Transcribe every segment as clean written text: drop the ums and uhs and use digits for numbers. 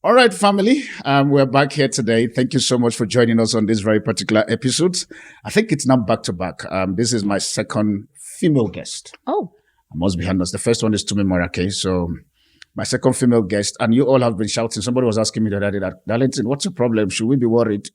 All right, family. We're back here today. Thank you so much for joining us on this very particular episode. I think it's now back to back. This is my second female guest. Oh. I must be honest. The first one is Tumi Morake. So my second female guest, and you all have been shouting. Somebody was asking me the other day that, Darlington, what's the problem? Should we be worried?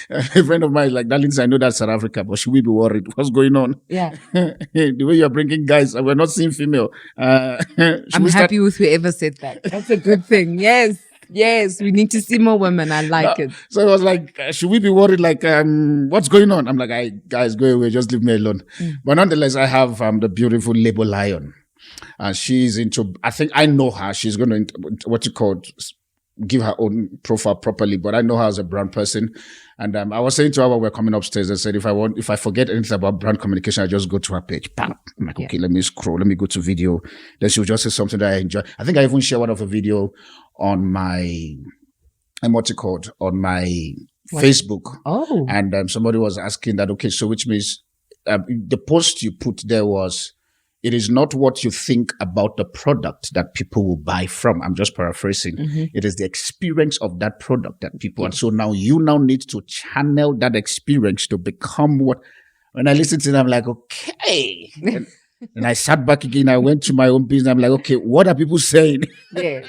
A friend of mine is like, Darlington, I know that's South Africa, but should we be worried? What's going on? Yeah. The way you're bringing guys, and we're not seeing female. I'm happy with whoever said that. That's a good thing. Yes. Yes, we need to see more women. I like it. So it was like, should we be worried? Like, what's going on? I'm like, guys, go away. Just leave me alone. But nonetheless, I have the beautiful Lebo Lion. She's into, I think I know her. She's going to, give her own profile properly, but I know her as a brand person. And I was saying to her when we were coming upstairs, I said, if I forget anything about brand communication, I just go to her page. Bam. I'm like, okay, let me scroll. Let me go to video. Then she'll just say something that I enjoy. I think I even share one of the video on my, on my Facebook. Oh. And somebody was asking that, okay, so which means the post you put there was, it is not what you think about the product that people will buy from. I'm just paraphrasing. It is the experience of that product that people, and so now you need to channel that experience to become what, when I listen to them, I'm like, okay. And I sat back again, I went to my own business. I'm like, okay, what are people saying? Yeah.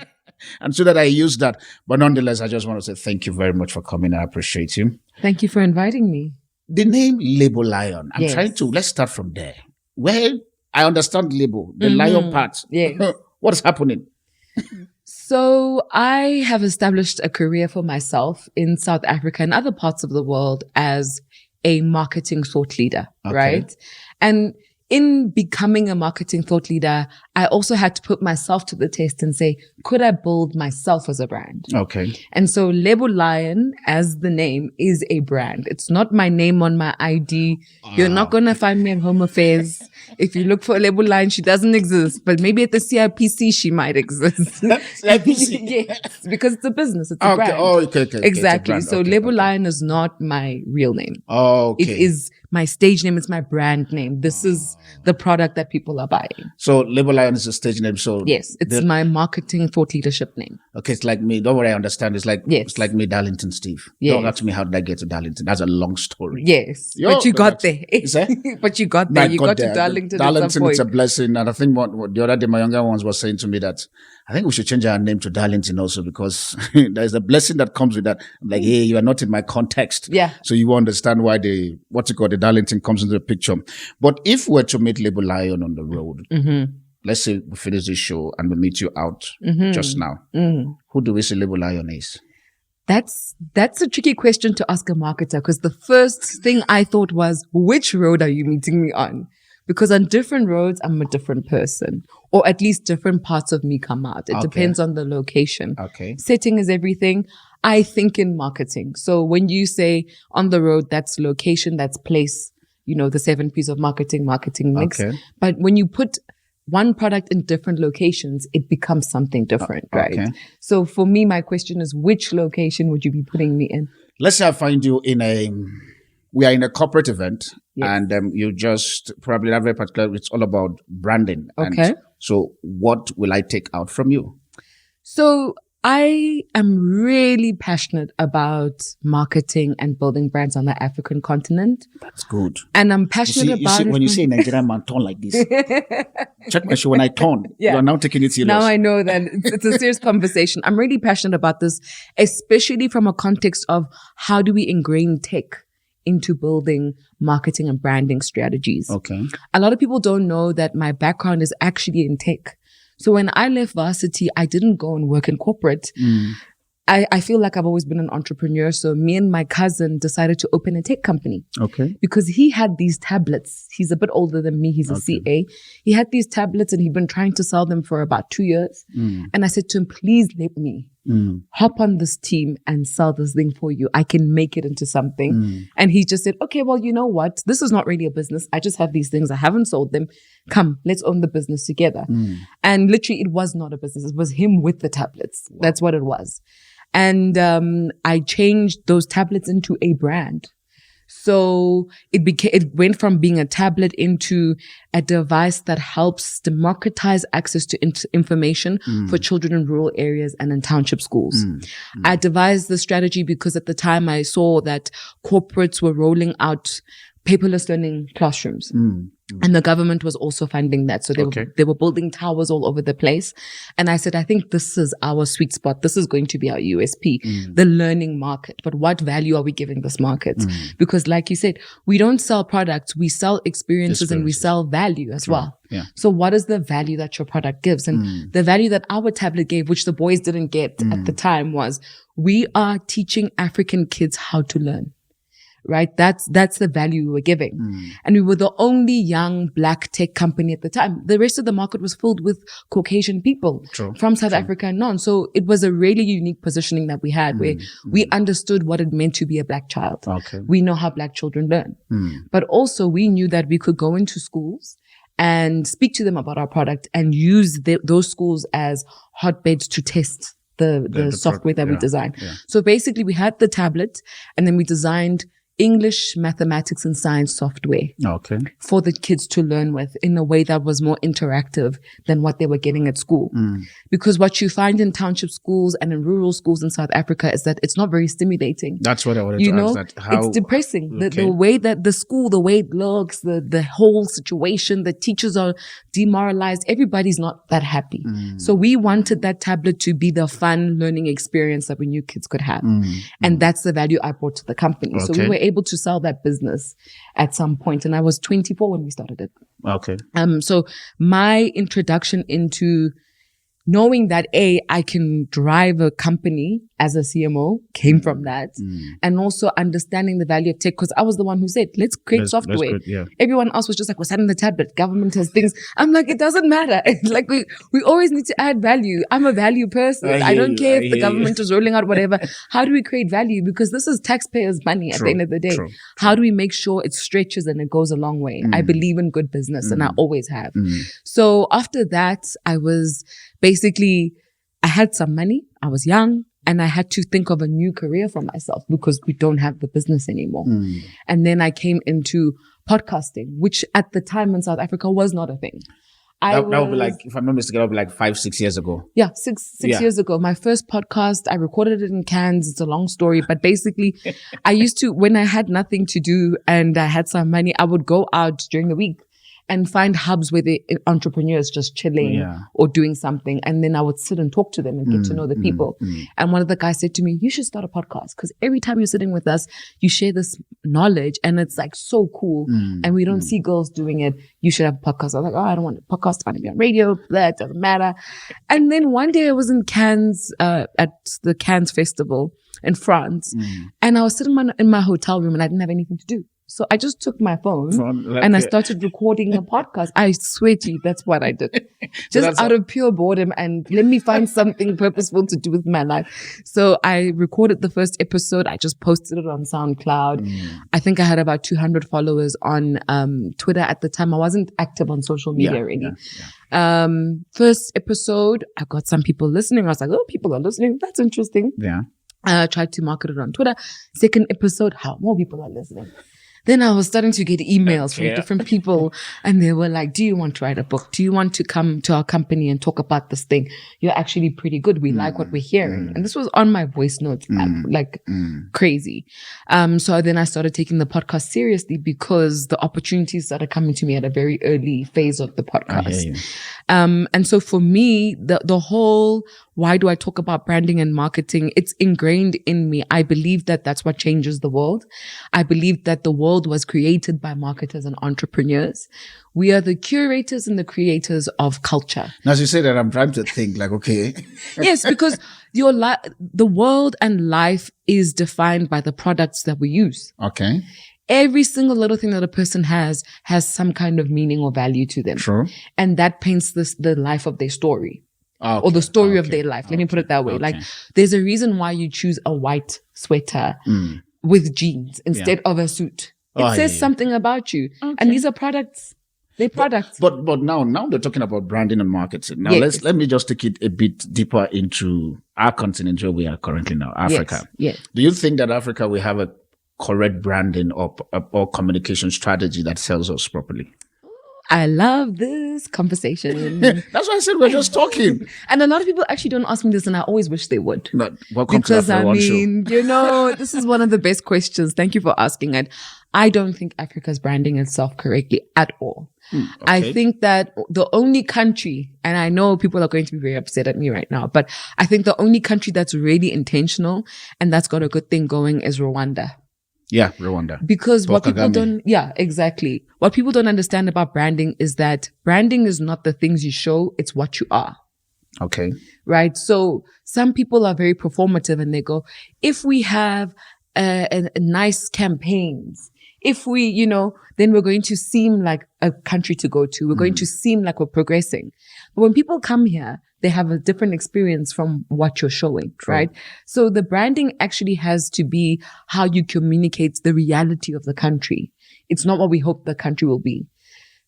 And so that I use that. But nonetheless, I just want to say thank you very much for coming. I appreciate you. Thank you for inviting me. The name Lebo Lion, let's start from there. Well, I understand Lebo, the lion part. Yeah. What's happening? So I have established a career for myself in South Africa and other parts of the world as a marketing thought leader, right? And in becoming a marketing thought leader, I also had to put myself to the test and say, could I build myself as a brand? Okay. And so Lebo Lion, as the name, is a brand. It's not my name on my ID. You're not going to find me at Home Affairs. If you look for Lebo Lion, she doesn't exist. But maybe at the CIPC, she might exist. CIPC? Yes, because it's a business. It's a brand. Oh, okay. Exactly. So Lebo Lion is not my real name. Oh, okay. It is my stage name. It's my brand name. This is the product that people are buying. So Lebo Lion is a stage name. So yes, it's my marketing thought leadership name. Okay, it's like me. Don't worry, I understand. It's like me, Darlington Steve. Yes. Don't ask me how did I get to Darlington. That's a long story. Yes, but you got there. But you got there. You got to Darlington. Darlington, it's a blessing. And I think what the other day, my younger ones were saying to me that I think we should change our name to Darlington also because there's a blessing that comes with that. I'm like, hey, you are not in my context. Yeah. So you understand why the Darlington comes into the picture. But if we're to meet Lebo Lion on the road, let's say we finish this show and we meet you out just now. Who do we say Lebo Lion is? That's a tricky question to ask a marketer because the first thing I thought was, which road are you meeting me on? Because on different roads, I'm a different person, or at least different parts of me come out. It depends on the location. Okay. Setting is everything. I think in marketing. So when you say on the road, that's location, that's place, the 7 P's of marketing mix. Okay. But when you put one product in different locations, it becomes something different, right? So for me, my question is, which location would you be putting me in? Let's say I find you we are in a corporate event and you just probably not very particular. It's all about branding. Okay. And so what will I take out from you? So I am really passionate about marketing and building brands on the African continent. That's good. And I'm passionate about it. When you say Nigerian man turn like this, check my show. When I turn, you are now taking it serious. Now I know that it's a serious conversation. I'm really passionate about this, especially from a context of how do we ingrain tech into building marketing and branding strategies. Okay. A lot of people don't know that my background is actually in tech. So when I left varsity, I didn't go and work in corporate. I feel like I've always been an entrepreneur. So me and my cousin decided to open a tech company. Okay. Because he had these tablets. He's a bit older than me. He's a CA. He had these tablets and he'd been trying to sell them for about 2 years. And I said to him, please let me hop on this team and sell this thing for you. I can make it into something. And he just said, okay, well, you know what? This is not really a business. I just have these things. I haven't sold them. Come, let's own the business together. And literally it was not a business. It was him with the tablets. Wow. That's what it was. And I changed those tablets into a brand. So it went from being a tablet into a device that helps democratize access to information for children in rural areas and in township schools. I devised the strategy because at the time I saw that corporates were rolling out paperless learning classrooms. And the government was also funding that. So they were building towers all over the place. And I said, I think this is our sweet spot. This is going to be our USP, the learning market. But what value are we giving this market? Because like you said, we don't sell products, we sell experiences and we sell value as well. Yeah. So what is the value that your product gives? And the value that our tablet gave, which the boys didn't get at the time, was we are teaching African kids how to learn. Right? That's the value we were giving. And we were the only young black tech company at the time. The rest of the market was filled with Caucasian people from South Africa and on. So it was a really unique positioning that we had where we understood what it meant to be a black child. We know how black children learn. But also we knew that we could go into schools and speak to them about our product and use those schools as hotbeds to test the software that we designed. So basically we had the tablet and then we designed English, mathematics, and science software for the kids to learn with in a way that was more interactive than what they were getting at school. Because what you find in township schools and in rural schools in South Africa is that it's not very stimulating. That's what I wanted to ask. It's depressing. The way that the school, the way it looks, the whole situation, the teachers are demoralized. Everybody's not that happy. So we wanted that tablet to be the fun learning experience that we knew kids could have. And that's the value I brought to the company. So we were able to sell that business at some point, and I was 24 when we started it. So my introduction into knowing that I can drive a company as a CMO came from that, and also understanding the value of tech, because I was the one who said, let's create software. Everyone else was just like, we're setting the tablet, government has things. I'm like, it doesn't matter. Like we always need to add value. I'm a value person. I don't care if the government is rolling out whatever. How do we create value? Because this is taxpayers' money at the end of the day. How do we make sure it stretches and it goes a long way? I believe in good business and I always have. So after that, I had some money. I was young. And I had to think of a new career for myself because we don't have the business anymore. And then I came into podcasting, which at the time in South Africa was not a thing. That would be like, if I'm not mistaken, that would be like 5-6 years ago. Yeah, six years ago. My first podcast, I recorded it in Cairns. It's a long story, but basically I used to, when I had nothing to do and I had some money, I would go out during the week and find hubs where the entrepreneurs just chilling or doing something. And then I would sit and talk to them and get to know the people. And one of the guys said to me, you should start a podcast because every time you're sitting with us, you share this knowledge and it's like so cool. And we don't see girls doing it. You should have a podcast. I was like, oh, I don't want a podcast. I want to be on radio. That doesn't matter. And then one day I was in Cannes, at the Cannes Festival in France. And I was sitting in my hotel room and I didn't have anything to do. So I just took my phone and I started recording a podcast. I swear to you, that's what I did. Just out of pure boredom and let me find something purposeful to do with my life. So I recorded the first episode. I just posted it on SoundCloud. I think I had about 200 followers on Twitter at the time. I wasn't active on social media already. First episode, I got some people listening. I was like, oh, people are listening. That's interesting. Tried to market it on Twitter. Second episode, how more people are listening. Then I was starting to get emails from different people and they were like, do you want to write a book? Do you want to come to our company and talk about this thing? You're actually pretty good. We like what we're hearing. And this was on my voice notes app, crazy. So then I started taking the podcast seriously because the opportunities started coming to me at a very early phase of the podcast. And so for me, the whole, why do I talk about branding and marketing? It's ingrained in me. I believe that that's what changes the world. I believe that the world was created by marketers and entrepreneurs. We are the curators and the creators of culture. Now, as you say that, I'm trying to think like, okay. Yes, because the world and life is defined by the products that we use. Okay. Every single little thing that a person has some kind of meaning or value to them. True. And that paints the life of their story. Or the story of their life. Let me put it that way. Like, there's a reason why you choose a white sweater with jeans instead of a suit. It says something about you. And these are products. They're products. But now they're talking about branding and marketing. Now let me just take it a bit deeper into our continent where we are currently now, Africa. Yes. Do you think that Africa will have correct branding or communication strategy that sells us properly? I love this conversation. That's why I said we're just talking. And a lot of people actually don't ask me this, and I always wish they would. No, welcome because to AfriOne show. This is one of the best questions. Thank you for asking it. I don't think Africa's branding itself correctly at all. Okay. I think that the only country, and I know people are going to be very upset at me right now, but I think the only country that's really intentional and that's got a good thing going is Rwanda. Yeah, Rwanda. Because what people Kagame. exactly. What people don't understand about branding is that branding is not the things you show, it's what you are. Okay. Right? So some people are very performative and they go, if we have a nice campaigns, if we, then we're going to seem like a country to go to. We're going to seem like we're progressing. But when people come here, they have a different experience from what you're showing, right? So the branding actually has to be how you communicate the reality of the country. It's not what we hope the country will be.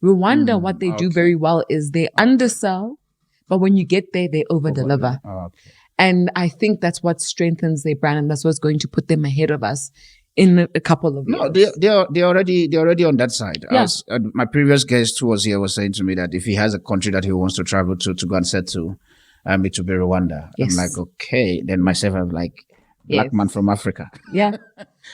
Rwanda, what they do very well is they undersell, but when you get there, they over-deliver. Okay. And I think that's what strengthens their brand, and that's what's going to put them ahead of us in a couple of years. No, they're already on that side. Yeah. My previous guest who was here was saying to me that if he has a country that he wants to travel to go and settle, it will be Rwanda. Yes. I'm like, okay. Then myself, I'm like, black man from Africa. Yeah,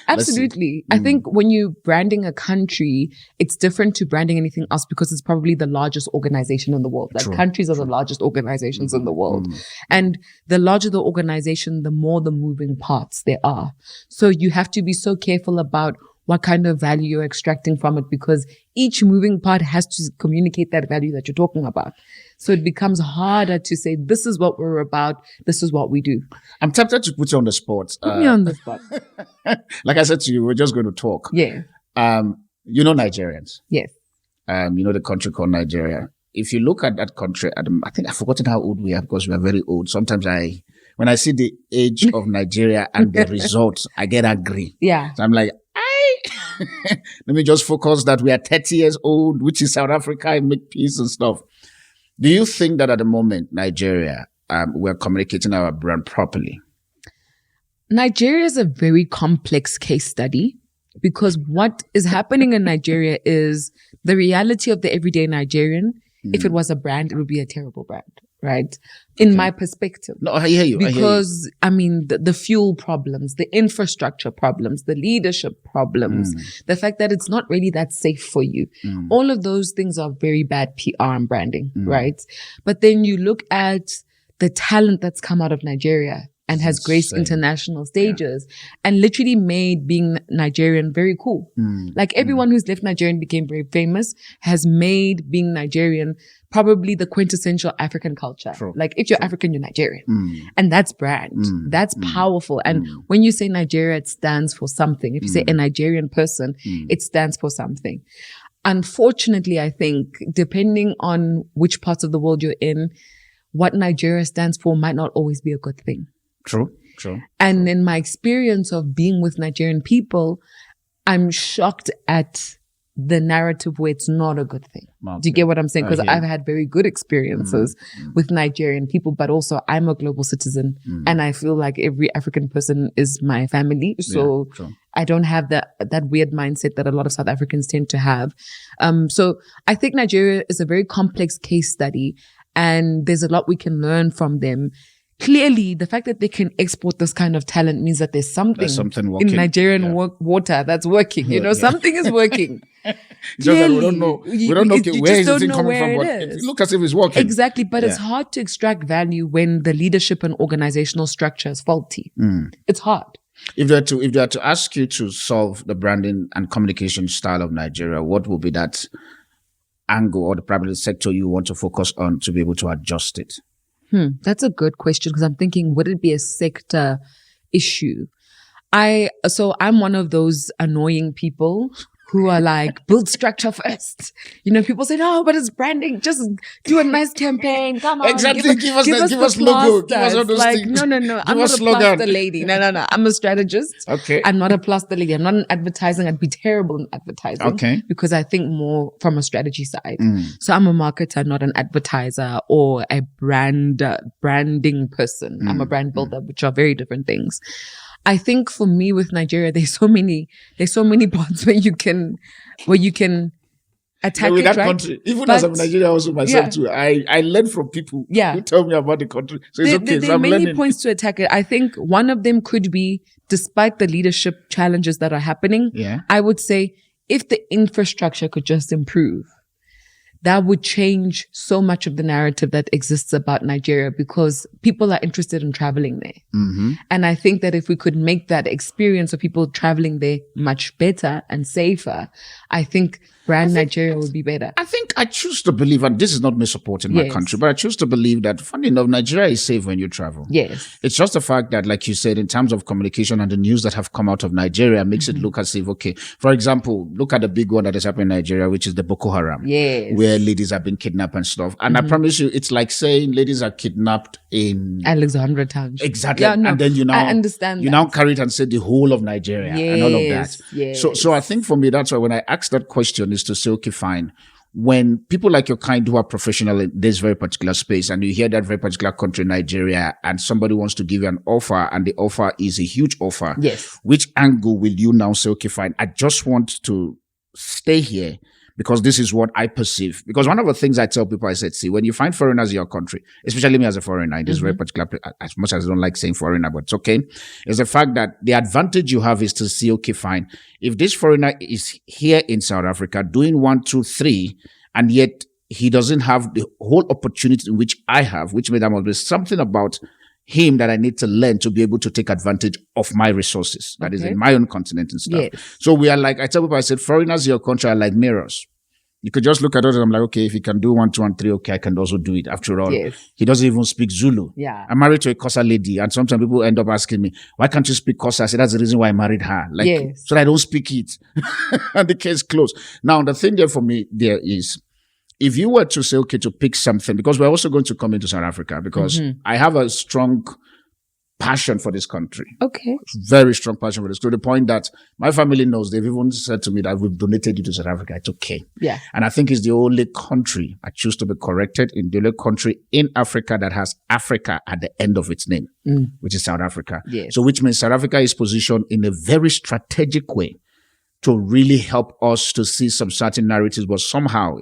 absolutely. I think when you're branding a country, it's different to branding anything else because it's probably the largest organization in the world. Like countries are the largest organizations in the world. And the larger the organization, the more the moving parts there are. So you have to be so careful about what kind of value you're extracting from it because each moving part has to communicate that value that you're talking about. So it becomes harder to say, this is what we're about. This is what we do. I'm tempted to put you on the spot. Put me on the spot. Like I said to you, we're just going to talk. Yeah. Nigerians. Yes. The country called Nigeria. If you look at that country, I think I've forgotten how old we are because we are very old. Sometimes when I see the age of Nigeria and the results, I get angry. Yeah. So I'm like, let me just focus that we are 30 years old, which is South Africa, and make peace and stuff. Do you think that at the moment, Nigeria, we're communicating our brand properly? Nigeria is a very complex case study because what is happening in Nigeria is the reality of the everyday Nigerian. If it was a brand, it would be a terrible brand, right? In my perspective. No, I hear you. Because, the fuel problems, the infrastructure problems, the leadership problems, the fact that it's not really that safe for you. All of those things are very bad PR and branding, right? But then you look at the talent that's come out of Nigeria and has graced international stages and literally made being Nigerian very cool. Like everyone who's left Nigeria and became very famous has made being Nigerian probably the quintessential African culture. Like if you're African, you're Nigerian. And that's brand. That's powerful. And when you say Nigeria, it stands for something. If you say a Nigerian person, it stands for something. Unfortunately, I think depending on which parts of the world you're in, what Nigeria stands for might not always be a good thing. True. And in my experience of being with Nigerian people, I'm shocked at the narrative where it's not a good thing. Okay. Do you get what I'm saying? Because I've had very good experiences with Nigerian people, but also I'm a global citizen and I feel like every African person is my family. So I don't have that weird mindset that a lot of South Africans tend to have. So I think Nigeria is a very complex case study and there's a lot we can learn from them. Clearly, the fact that they can export this kind of talent means that there's something working in Nigerian water that's working. Something is working. Just that we don't know. We don't know where is it coming from. But it looks as if it's working. Exactly, but it's hard to extract value when the leadership and organizational structure is faulty. It's hard. If they are to ask you to solve the branding and communication style of Nigeria, what will be that angle or the private sector you want to focus on to be able to adjust it? That's a good question because I'm thinking, would it be a sector issue? I'm one of those annoying people who are like, build structure first. People say, no, but it's branding. Just do a nice campaign. Come on. Exactly. Give us logo. Give us all those things. No. I'm not a plaster lady. No. I'm a strategist. Okay. I'm not a plaster lady. I'm not in advertising. I'd be terrible in advertising. Okay. Because I think more from a strategy side. So I'm a marketer, not an advertiser or a branding person. I'm a brand builder, which are very different things. I think for me with Nigeria, there's so many parts where you can attack with it, that right? country, even But as I'm Nigerian, also myself too. I learn from people who tell me about the country. So it's okay. There So are I'm many learning. points to attack it. I think one of them could be, despite the leadership challenges that are happening, I would say if the infrastructure could just improve, that would change so much of the narrative that exists about Nigeria, because people are interested in traveling there. Mm-hmm. And I think that if we could make that experience of people traveling there much better and safer, I think Nigeria would be better. I think I choose to believe, and this is not me supporting my country, but I choose to believe that, funny enough, Nigeria is safe when you travel. Yes. It's just the fact that, like you said, in terms of communication and the news that have come out of Nigeria makes it look as if, okay, for example, look at the big one that is happening in Nigeria, which is the Boko Haram. Yes. Where ladies have been kidnapped and stuff. And I promise you, it's like saying ladies are kidnapped in Alexandra Town. Exactly. Yeah, no, and then I understand you now carry it and say the whole of Nigeria and all of that. Yes. So I think for me, that's why when I ask that question is to say, okay, fine. When people like your kind who are professional in this very particular space, and you hear that very particular country, Nigeria, and somebody wants to give you an offer, and the offer is a huge offer. Yes. Which angle will you now say, okay, fine, I just want to stay here because this is what I perceive? Because one of the things I tell people, I said, see, when you find foreigners in your country, especially me as a foreigner, in this very particular, as much as I don't like saying foreigner, but it's okay, is the fact that the advantage you have is to see, okay, fine, if this foreigner is here in South Africa doing 1, 2, 3, and yet he doesn't have the whole opportunity in which I have, which means there must be something about him that I need to learn to be able to take advantage of my resources that is in my own continent and stuff. Yes. So we are like, I tell people, I said, foreigners in your country are like mirrors. You could just look at us and I'm like, okay, if he can do 1, 2, and 3, okay, I can also do it. After all, he doesn't even speak Zulu. Yeah. I'm married to a Xhosa lady, and sometimes people end up asking me, why can't you speak Xhosa? I said, that's the reason why I married her. Like, so that I don't speak it. And the case closed. Now, the thing there for me there is, if you were to say, okay, to pick something, because we're also going to come into South Africa, because I have a strong passion for this country. Okay. Very strong passion for this, to the point that my family knows. They've even said to me that we've donated you to South Africa. It's okay. Yeah. And I think it's the only country, I choose to be corrected, in the only country in Africa that has Africa at the end of its name, which is South Africa. Yes. So which means South Africa is positioned in a very strategic way to really help us to see some certain narratives, but somehow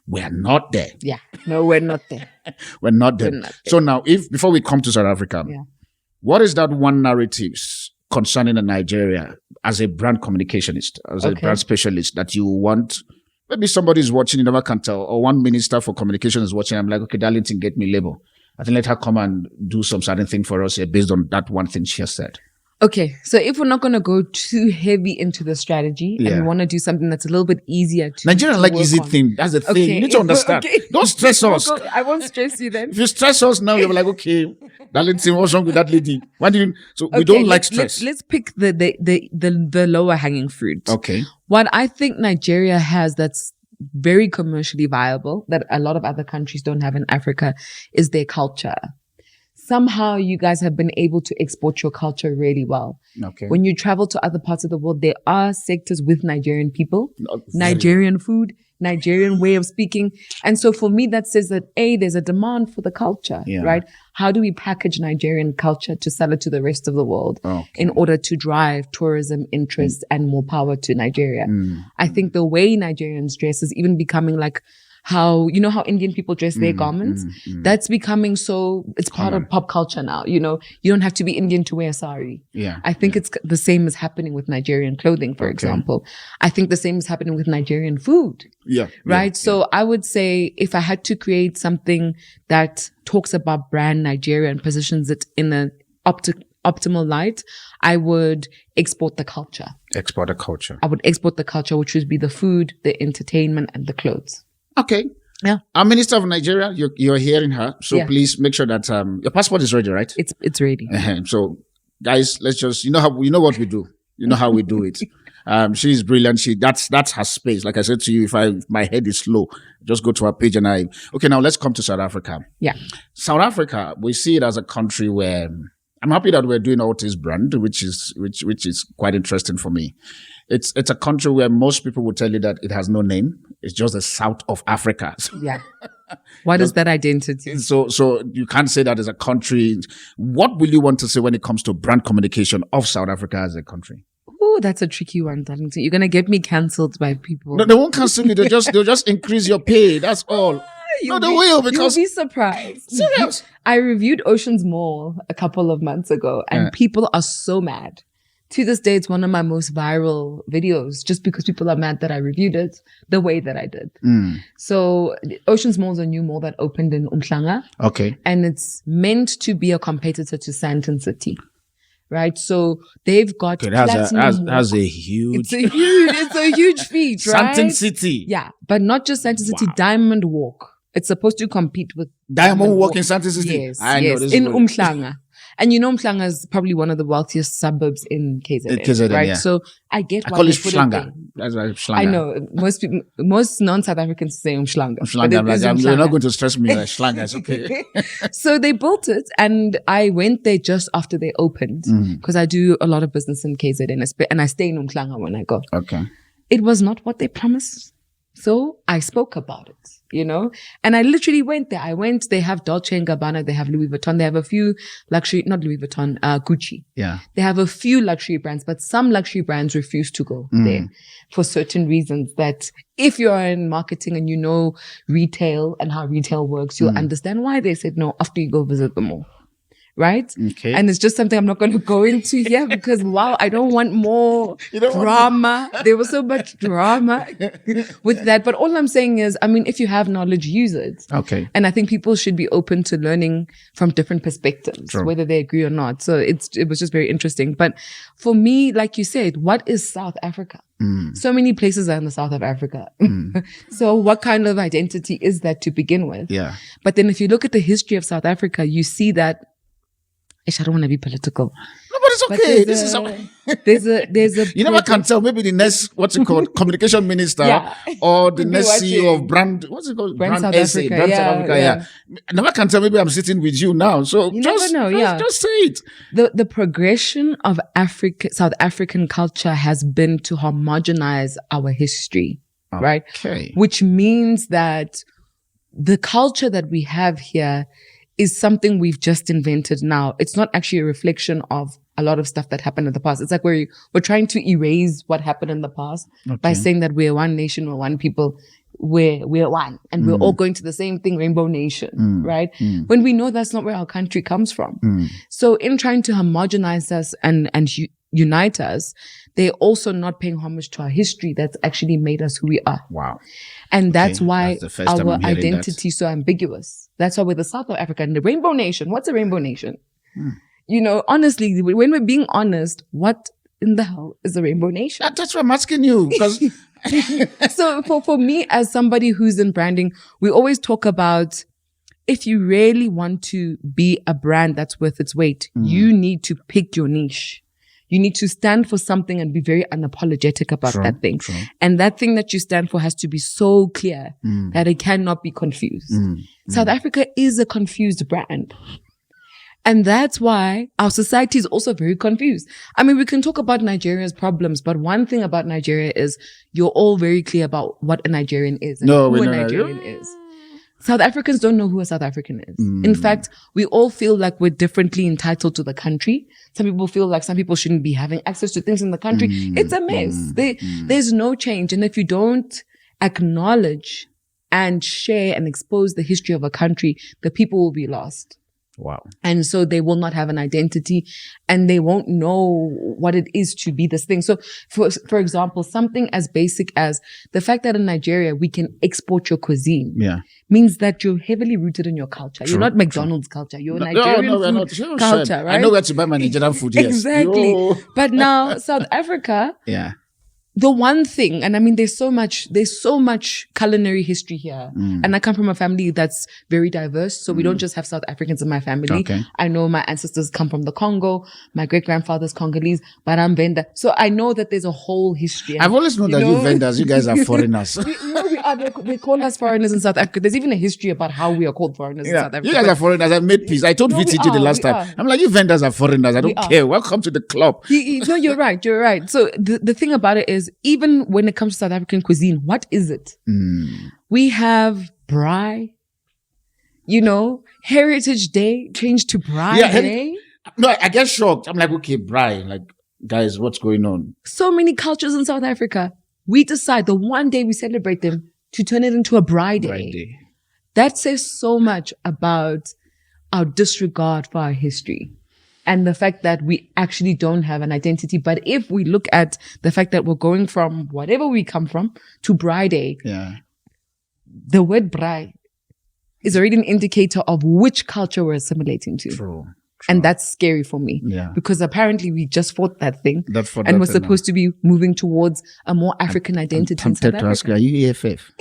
we're not there. Yeah. No, we're not there. We're not there. So now, before we come to South Africa, what is that one narrative concerning Nigeria as a brand communicationist, as a brand specialist that you want? Maybe somebody is watching, you never can tell, or one minister for communication is watching. I'm like, okay, Darlington, get me Lebo. I think let her come and do some certain thing for us here based on that one thing she has said. Okay, so if we're not going to go too heavy into the strategy and we want to do something that's a little bit easier to Nigerians like easy thing. That's the thing. You need to understand. Don't stress us. I won't stress you then. If you stress us now, you're like, okay, Darlington, what's wrong with that lady? Why do you? So we don't like stress. Let's pick the lower hanging fruit. Okay. What I think Nigeria has that's very commercially viable, that a lot of other countries don't have in Africa, is their culture. Somehow you guys have been able to export your culture really well. Okay. When you travel to other parts of the world, there are sectors with Nigerian people, Nigerian food, Nigerian way of speaking. And so for me, that says that there's a demand for the culture, right? How do we package Nigerian culture to sell it to the rest of the world in order to drive tourism interest and more power to Nigeria? I think the way Nigerians dress is even becoming like, how Indian people dress their garments, that's becoming it's part of pop culture now. You don't have to be Indian to wear a sari. Yeah. I think it's the same is happening with Nigerian clothing, for example. I think the same is happening with Nigerian food. Yeah. Right. So I would say if I had to create something that talks about brand Nigeria and positions it in an optimal light, I would export the culture. Export the culture. I would export the culture, which would be the food, the entertainment, and the clothes. Okay. Yeah. Our Minister of Nigeria, you're hearing her. So please make sure that your passport is ready, right? It's ready. So guys, let's just, you know what we do. You know how we do it. She's brilliant. That's her space. Like I said to you, if my head is slow, just go to her page and okay, now let's come to South Africa. Yeah. South Africa, we see it as a country where I'm happy that we're doing all this brand, which is quite interesting for me. It's a country where most people will tell you that it has no name. It's just the South of Africa. Yeah. What is that identity? So you can't say that as a country. What will you want to say when it comes to brand communication of South Africa as a country? Oh, that's a tricky one, Darlington. You're gonna get me cancelled by people. No, they won't cancel you. They'll just increase your pay. That's all. No, they will, because you'll be surprised. Serious. I reviewed Ocean's Mall a couple of months ago, and people are so mad. To this day, it's one of my most viral videos, just because people are mad that I reviewed it the way that I did. So Ocean's Mall is a new mall that opened in Umhlanga. Okay. And it's meant to be a competitor to Sandton City. Right? So they've got has a huge... It's a huge feat, right? Sandton City. Yeah. But not just Sandton City, Diamond Walk. It's supposed to compete with Diamond Walk in Sandton City. Yes, in Umhlanga. And you know, Umhlanga is probably one of the wealthiest suburbs in KZN, right? Yeah. So I get why call it they put Umhlanga. it That's why Umhlanga. I know most non-South Africans say Umhlanga. You're not going to stress me like Umhlanga. It's okay. So they built it, and I went there just after they opened, because I do a lot of business in KZN, and I stay in Umhlanga when I go. Okay. It was not what they promised. So I spoke about it, you know, and I literally went there. They have Dolce & Gabbana, they have Louis Vuitton, they have a few luxury, not Louis Vuitton, Gucci. Yeah. They have a few luxury brands, but some luxury brands refuse to go there for certain reasons that if you're in marketing and you know retail and how retail works, you'll understand why they said no after you go visit the mall. Right? Okay. And it's just something I'm not going to go into here because, wow, I don't want more drama. There was so much drama with that. But all I'm saying is, I mean, if you have knowledge, use it. Okay. And I think people should be open to learning from different perspectives, whether they agree or not. So it was just very interesting. But for me, like you said, what is South Africa? So many places are in the south of Africa. So what kind of identity is that to begin with? Yeah. But then if you look at the history of South Africa, you see that I don't want to be political. No, but it's okay. There's a. You never can tell. Maybe the next, what's it called, communication minister, or the next CEO of brand. What's it called? Brand South SA, Africa. Brand South Africa. Yeah. I never can tell. Maybe I'm sitting with you now. So you just never know. Just say it. The progression of South African culture has been to homogenize our history, right? Okay. Which means that the culture that we have here is something we've just invented now. It's not actually a reflection of a lot of stuff that happened in the past. It's like we're trying to erase what happened in the past by saying that we're one nation, we're one people, we're one, and we're all going to the same thing, Rainbow Nation, right? When we know that's not where our country comes from. So in trying to homogenize us and unite us, they're also not paying homage to our history that's actually made us who we are. Wow. And that's why that's our identity is so ambiguous. That's why we're the South of Africa and the Rainbow Nation. What's a Rainbow Nation? You know, honestly, when we're being honest, what in the hell is a Rainbow Nation? That's what I'm asking you. Because so for me, as somebody who's in branding, we always talk about if you really want to be a brand that's worth its weight, you need to pick your niche. You need to stand for something and be very unapologetic about that thing. True. And that thing that you stand for has to be so clear that it cannot be confused. South Africa is a confused brand. And that's why our society is also very confused. I mean, we can talk about Nigeria's problems, but one thing about Nigeria is you're all very clear about what a Nigerian is and who a Nigerian is. South Africans don't know who a South African is. In fact, we all feel like we're differently entitled to the country. Some people feel like some people shouldn't be having access to things in the country. It's a mess. There's no change. And if you don't acknowledge and share and expose the history of a country, the people will be lost. Wow. And so they will not have an identity and they won't know what it is to be this thing. So for example, something as basic as the fact that in Nigeria, we can export your cuisine means that you're heavily rooted in your culture. You're not McDonald's culture. You're Nigerian food culture, right? I know where to buy my Nigerian food. Yes. Exactly. But now South Africa, the one thing, and I mean, there's so much culinary history here. And I come from a family that's very diverse. So we don't just have South Africans in my family. Okay. I know my ancestors come from the Congo. My great-grandfather's Congolese, but I'm Venda. So I know that there's a whole history. I've always known that you vendors, you guys are foreigners. We are. They call us foreigners in South Africa. There's even a history about how we are called foreigners in South Africa. You guys are foreigners. I made peace. I told VTG the last time. I'm like, you vendors are foreigners. I don't care. Welcome to the club. No, you're right. You're right. So the thing about it is, even when it comes to South African cuisine, what is it? We have braai, Heritage Day changed to Bride Day. No, I get shocked. I'm like, okay, Bride, like, guys, what's going on? So many cultures in South Africa. We decide the one day we celebrate them to turn it into a Bride Day. That says so much about our disregard for our history and the fact that we actually don't have an identity. But if we look at the fact that we're going from whatever we come from to Bride Day, the word bride is already an indicator of which culture we're assimilating to. True. And that's scary for me. Yeah. Because apparently we just fought that thing. And we're supposed to be moving towards a more African identity. I'm tempted to ask you, are you EFF?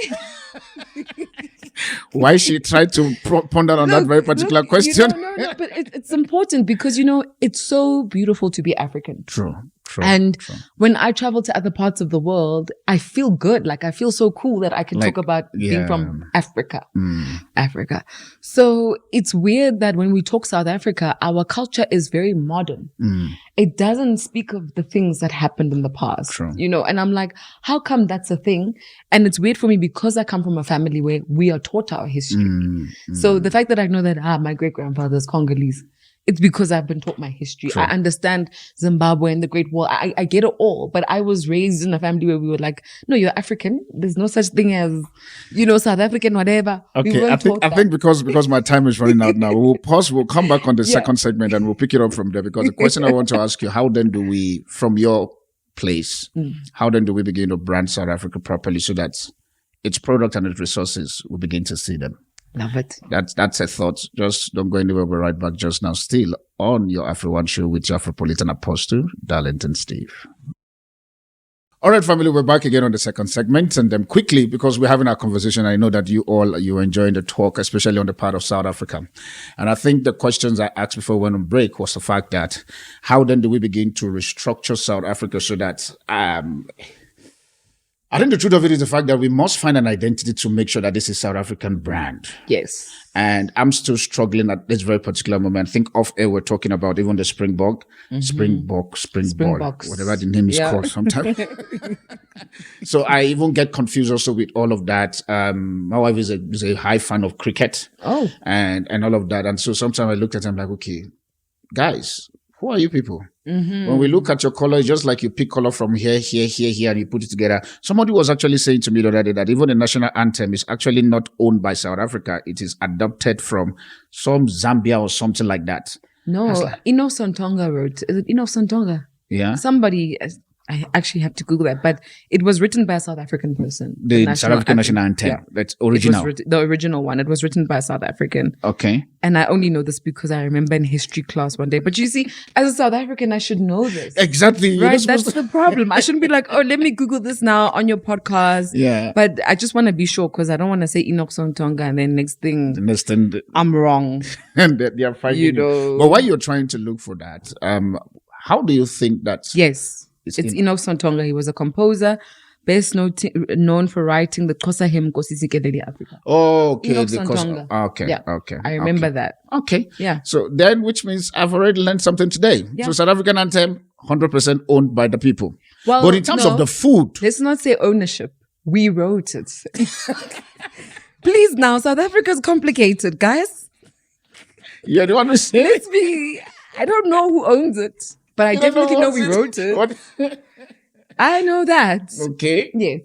Why she tried to ponder on that very particular question? No, but it's important because, it's so beautiful to be African. True. And when I travel to other parts of the world, I feel good. Like, I feel so cool that I can talk about being from Africa. Africa. So it's weird that when we talk South Africa, our culture is very modern. It doesn't speak of the things that happened in the past. True. And I'm like, how come that's a thing? And it's weird for me because I come from a family where we are taught our history. So the fact that I know that my great-grandfather is Congolese, it's because I've been taught my history. True. I understand Zimbabwe and the Great War. I get it all. But I was raised in a family where we were like, no, you're African. There's no such thing as, South African, whatever. Okay, I think because my time is running out now, we'll pause. We'll come back on the second segment and we'll pick it up from there. Because the question I want to ask you, how then do we, from your place, how then do we begin to brand South Africa properly so that its product and its resources will begin to see them? Love it. That's a thought. Just don't go anywhere. We're right back just now. Still on your AfriOne show with your Afropolitan Apostle, Darlington Steve. All right, family, we're back again on the second segment. And then quickly, because we're having our conversation, I know that you're enjoying the talk, especially on the part of South Africa. And I think the questions I asked before we went on break was the fact that how then do we begin to restructure South Africa so that I think the truth of it is the fact that we must find an identity to make sure that this is South African brand. Yes. And I'm still struggling at this very particular moment. I think off air we're talking about even the Springbok, Springbok, whatever the name is called sometimes. So I even get confused also with all of that. My wife is a high fan of cricket. Oh. And all of that. And so sometimes I looked at them like, okay, guys, who are you people? When we look at your color, it's just like you pick color from here, and you put it together. Somebody was actually saying to me the other day that even the national anthem is actually not owned by South Africa. It is adopted from some Zambia or something like that. No, Ino Sontonga wrote. Is it Ino Sontonga? Yeah. Somebody, I actually have to Google that, but it was written by a South African person. The South African national anthem. Yeah. That's original. The original one. It was written by a South African. Okay. And I only know this because I remember in history class one day. But you see, as a South African, I should know this. Exactly. Right? That's the problem. I shouldn't be like, oh, let me Google this now on your podcast. Yeah. But I just want to be sure because I don't want to say Enoch Sontonga and then next thing I'm wrong. And they're fighting you. But while you're trying to look for that, how do you think that? Yes. It's Enoch Sontonga. He was a composer, best known for writing the Xhosa hymn Nkosi Sikeleli Africa. Oh, okay. Enoch Sontonga. Okay. Yeah. Okay. I remember that. Okay. Yeah. So then, which means I've already learned something today. Yeah. So South African anthem, 100% owned by the people. Well, but in terms of the food. Let's not say ownership. We wrote it. Please now, South Africa's complicated, guys. You're the one who said I don't know who owns it. But I definitely know we wrote it. What? I know that. Okay. Yes.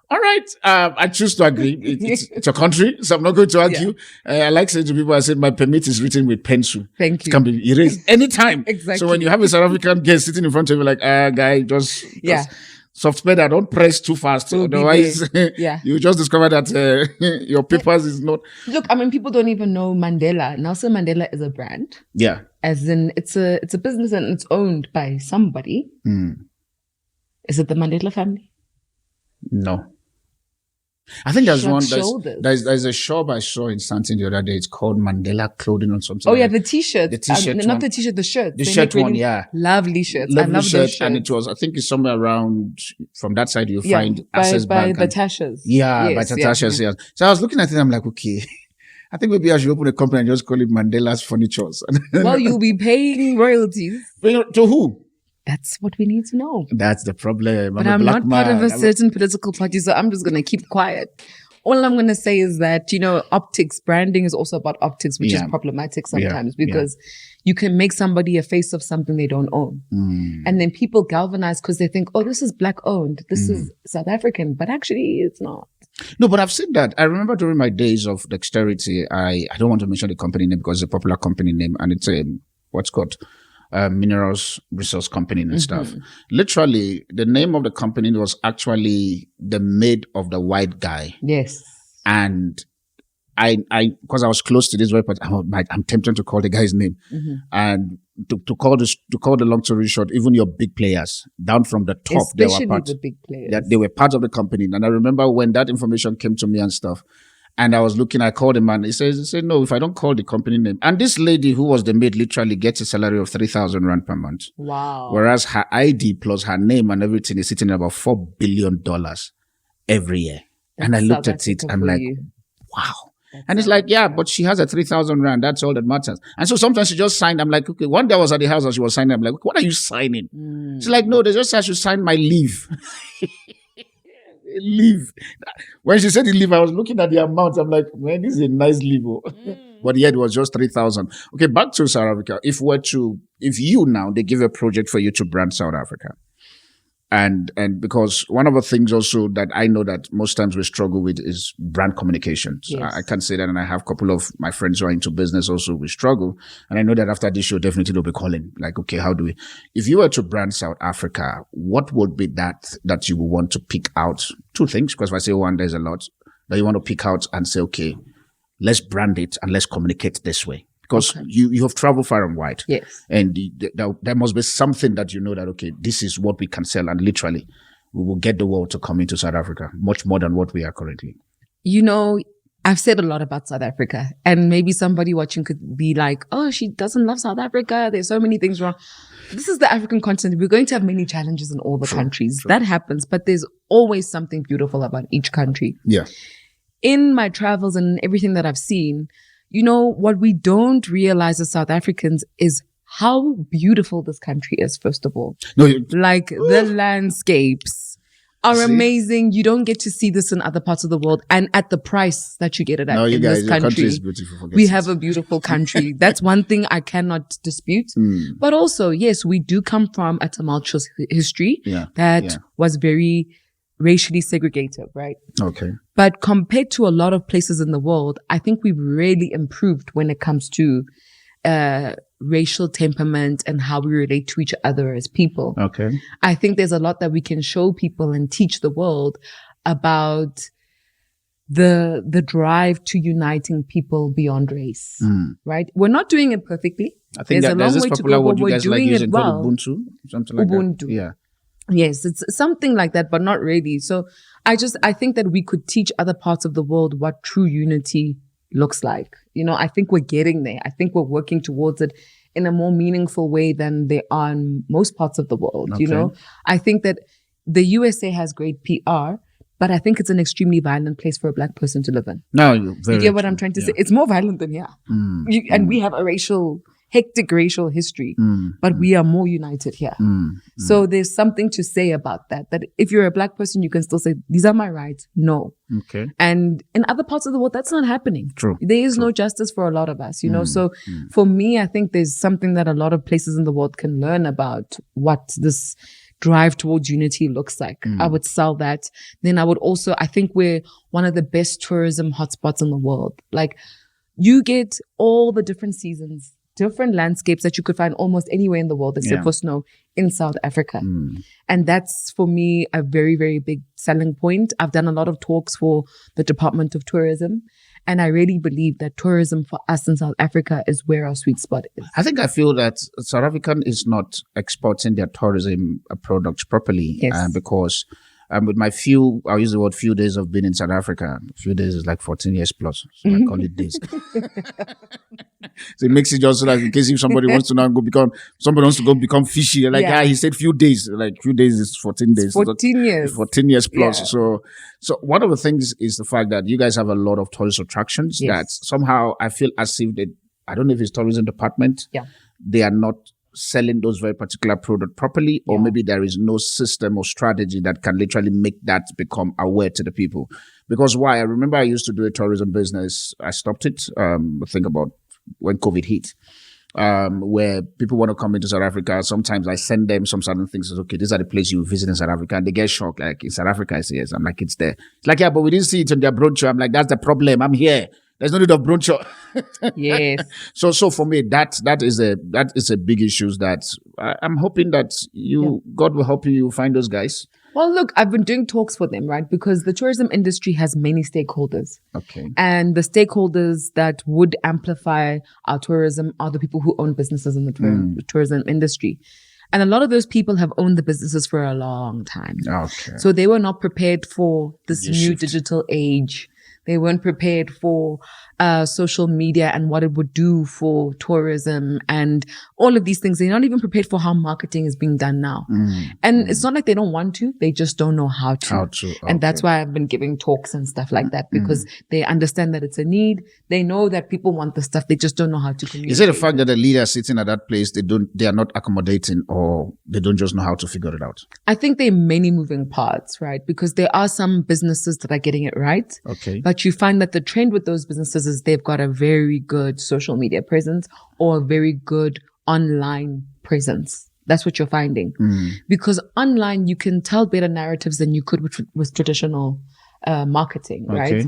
All right. I choose to agree. It's a country, so I'm not going to argue. Yeah. I like saying to people, I said, my permit is written with pencil. Thank you. It can be erased anytime. Exactly. So when you have a South African guest sitting in front of you, like, guy, just soft pedal, don't press too fast. Otherwise, you just discover that your papers is not. Look, I mean, people don't even know Mandela. Nelson Mandela is a brand. Yeah. As in, it's a business and it's owned by somebody. Is it the Mandela family? No. I think there's one. There's a shop I saw in Stanton the other day. It's called Mandela Clothing or something. Oh, yeah, the T-shirt. The T-shirt. Not the T-shirt, the shirt. The shirt one, yeah. Lovely shirts. Lovely I love shirt, those shirts. and it was, I think it's somewhere around, from that side you find Access Bank. By Batashas. Yeah, yes, by Batashas, yes. So I was looking at it, I'm like, okay. I think maybe I should open a company and just call it Mandela's Furnitures. Well, you'll be paying royalties. To who? That's what we need to know. That's the problem. But I'm not part of a certain political party, so I'm just going to keep quiet. All I'm going to say is that, optics, branding is also about optics, which is problematic sometimes because you can make somebody a face of something they don't own. And then people galvanize because they think, oh, this is Black owned. This is South African, but actually it's not. No, but I've seen that. I remember during my days of dexterity, I don't want to mention the company name because it's a popular company name and it's what's called minerals resource company and stuff. Literally, the name of the company was actually the maid of the white guy. Yes. And because I was close to this very part, I'm tempted to call the guy's name. And to call the long story short, even your big players down from the top, especially the big players, they were part of the company. And I remember when that information came to me and stuff, and I was looking, I called him and he said, no, if I don't call the company name. And this lady who was the maid literally gets a salary of 3,000 Rand per month. Wow. Whereas her ID plus her name and everything is sitting at about $4 billion every year. And I looked at it, I'm like, wow. And it's like, yeah, but she has a 3,000 Rand. That's all that matters. And so sometimes she just signed. I'm like, okay, one day I was at the house and she was signing. I'm like, what are you signing? She's like, no, they just said I should sign my leave. Leave. When she said the leave, I was looking at the amount. I'm like, man, this is a nice leave. But yet it was just 3,000. Okay, back to South Africa. If you now, they give a project for you to brand South Africa. And because one of the things also that I know that most times we struggle with is brand communication. So Yes. I can say that, and I have a couple of my friends who are into business also, we struggle. And I know that after this show, definitely they'll be calling, like, okay, how do we, if you were to brand South Africa, what would be that you would want to pick out? Two things, because if I say one, there's a lot that you want to pick out and say, okay, let's brand it and let's communicate this way. Because you have traveled far and wide. Yes. And there must be something that you know that, okay, this is what we can sell. And literally, we will get the world to come into South Africa much more than what we are currently. I've said a lot about South Africa. And maybe somebody watching could be like, oh, she doesn't love South Africa. There's so many things wrong. This is the African continent. We're going to have many challenges in all the countries. True. That happens. But there's always something beautiful about each country. Yeah. In my travels and everything that I've seen, what we don't realize as South Africans is how beautiful this country is, first of all. The landscapes are amazing. You don't get to see this in other parts of the world. And at the price that you get it at in this country is beautiful. We have a beautiful country. That's one thing I cannot dispute. But also, yes, we do come from a tumultuous history that was very racially segregated, right? Okay. But compared to a lot of places in the world, I think we've really improved when it comes to racial temperament and how we relate to each other as people. Okay. I think there's a lot that we can show people and teach the world about the drive to uniting people beyond race, right? We're not doing it perfectly. I think there's a long way to go, but we're doing it well. Ubuntu, something like Ubuntu. that. Yeah. Yes, it's something like that, but not really. So I think that we could teach other parts of the world what true unity looks like. I think we're getting there. I think we're working towards it in a more meaningful way than they are in most parts of the world. Okay. I think that the USA has great PR, but I think it's an extremely violent place for a Black person to live in. No, you get what I'm trying to say? It's more violent than here. And we have a hectic racial history, but we are more united here. So there's something to say about that if you're a Black person, you can still say, these are my rights. No. Okay. And in other parts of the world, that's not happening. True. There is no justice for a lot of us, So for me, I think there's something that a lot of places in the world can learn about what this drive towards unity looks like. I would sell that. Then I think we're one of the best tourism hotspots in the world. Like, you get all the different seasons, different landscapes that you could find almost anywhere in the world except for snow in South Africa. And that's, for me, a very, very big selling point. I've done a lot of talks for the Department of Tourism, and I really believe that tourism for us in South Africa is where our sweet spot is. I feel that South African is not exporting their tourism products properly. Yes. Because with my I'll use the word few days of being in South Africa. A few days is like 14 years plus. So I call it days. So it makes it just so that in case if somebody wants to now go become fishy, like, he said few days. Like, few days is 14 days. 14 years. It's 14 years plus. Yeah. So one of the things is the fact that you guys have a lot of tourist attractions that somehow I feel as if I don't know if it's tourism department. Yeah. They are not selling those very particular product properly, or maybe there is no system or strategy that can literally make that become aware to the people. Because why? I remember I used to do a tourism business. I stopped it. I think about when COVID hit. Where people want to come into South Africa. Sometimes I send them some certain things. Okay, these are the places you visit in South Africa. And they get shocked. Like, in South Africa, I say, yes. I'm like, it's there. It's like, yeah, but we didn't see it on their brochure. I'm like, that's the problem. I'm here. There's no need of brochure. Yes. So for me, that is a big issue that I'm hoping that God will help you find those guys. Well, look, I've been doing talks for them, right? Because the tourism industry has many stakeholders. Okay. And the stakeholders that would amplify our tourism are the people who own businesses in the tourism industry. And a lot of those people have owned the businesses for a long time. Okay. So they were not prepared for this new shift. digital age. They weren't prepared for social media and what it would do for tourism and all of these things. They're not even prepared for how marketing is being done now. And it's not like they don't want to, they just don't know how to. And that's why I've been giving talks and stuff like that, because they understand that it's a need. They know that people want the stuff. They just don't know how to communicate. Is it the fact that the leader sitting at that place, they are not accommodating, or they don't just know how to figure it out? I think there are many moving parts, right? Because there are some businesses that are getting it right. Okay. But you find that the trend with those businesses is they've got a very good social media presence or a very good online presence. That's what you're finding. Because online, you can tell better narratives than you could with traditional marketing, right?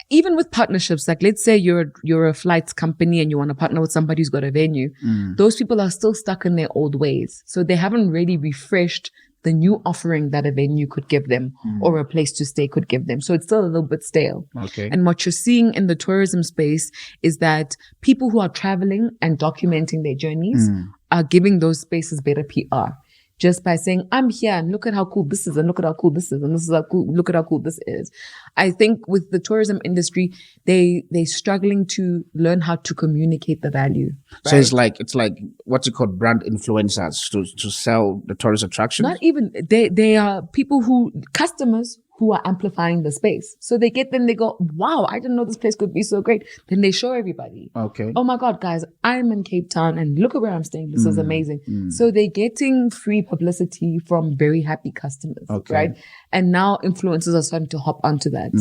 Even with partnerships, like let's say you're a flights company and you want to partner with somebody who's got a venue. Those people are still stuck in their old ways. So they haven't really refreshed the new offering that a venue could give them or a place to stay could give them. So it's still a little bit stale. Okay. And what you're seeing in the tourism space is that people who are traveling and documenting their journeys are giving those spaces better PR. Just by saying, I'm here and look at how cool this is and look at how cool this is and this is how cool, look at how cool this is. I think with the tourism industry, they're struggling to learn how to communicate the value. Right? So it's like what you call brand influencers to sell the tourist attraction. Not even, they are people customers who are amplifying the space. So they get them, they go, wow, I didn't know this place could be so great. Then they show everybody. Okay. Oh my God, guys, I'm in Cape Town and look at where I'm staying. This is amazing. So they're getting free publicity from very happy customers, right? And now influencers are starting to hop onto that.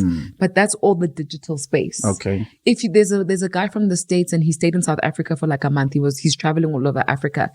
But that's all the digital space. Okay. If there's a guy from the States and he stayed in South Africa for like a month. He's traveling all over Africa.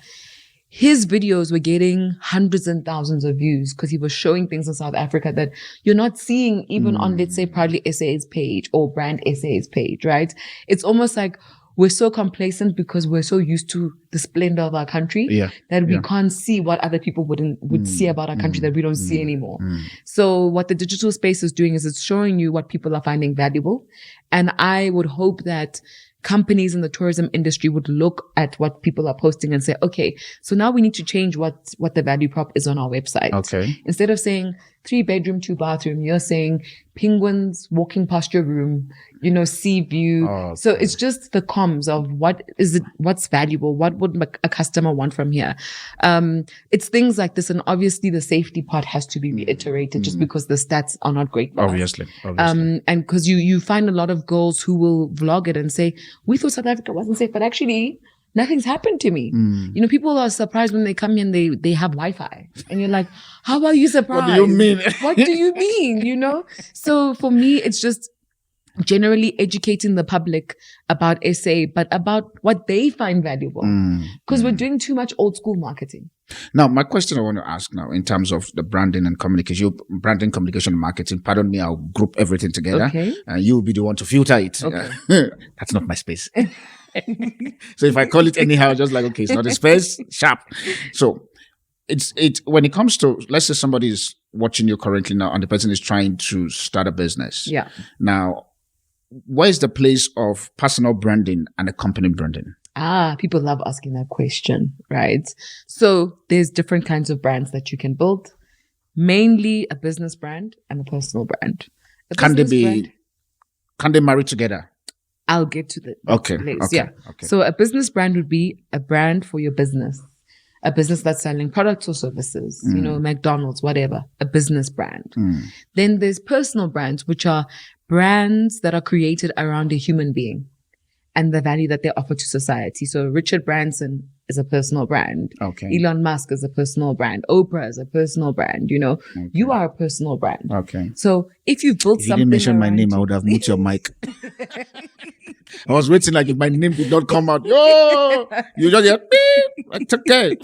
His videos were getting hundreds and thousands of views because he was showing things in South Africa that you're not seeing even on, let's say, Proudly SA's page or Brand SA's page, right? It's almost like we're so complacent because we're so used to the splendor of our country that we can't see what other people would see about our country that we don't see anymore. So what the digital space is doing is it's showing you what people are finding valuable. And I would hope that companies in the tourism industry would look at what people are posting and say, okay, so now we need to change what the value prop is on our website. Okay. Instead of saying 3-bedroom, 2-bathroom, you're saying penguins walking past your room, sea view. Okay. So it's just the comms of what's valuable, what would a customer want from here. It's things like this, and obviously the safety part has to be reiterated just because the stats are not great. Obviously. And because you find a lot of girls who will vlog it and say, we thought South Africa wasn't safe, but actually nothing's happened to me. People are surprised when they come here and they have Wi-Fi. And you're like, how are you surprised? What do you mean? What do you mean? So for me, it's just generally educating the public about SA, but about what they find valuable. Because we're doing too much old school marketing. Now, my question I want to ask now in terms of the branding and communication, branding, communication, and marketing, pardon me, I'll group everything together. Okay. And you'll be the one to filter it. Okay. That's not my space. So if I call it anyhow, just like, okay, it's not a space, sharp. So it's when it comes to, let's say somebody is watching you currently now and the person is trying to start a business. Yeah. Now, where is the place of personal branding and a company branding? People love asking that question, right? So there's different kinds of brands that you can build, mainly a business brand and a personal brand. Can they marry together? I'll get to the place. Okay. So a business brand would be a brand for your business, a business that's selling products or services, McDonald's, whatever, a business brand. Then there's personal brands, which are brands that are created around a human being. and the value that they offer to society. So Richard Branson is a personal brand. Okay. Elon Musk is a personal brand. Oprah is a personal brand. You know, you are a personal brand. Okay. So if you built If you something, didn't mention my name, you, I would have moved your mic. I was waiting like if my name did not come out. Yo, you just hear beep. It's okay.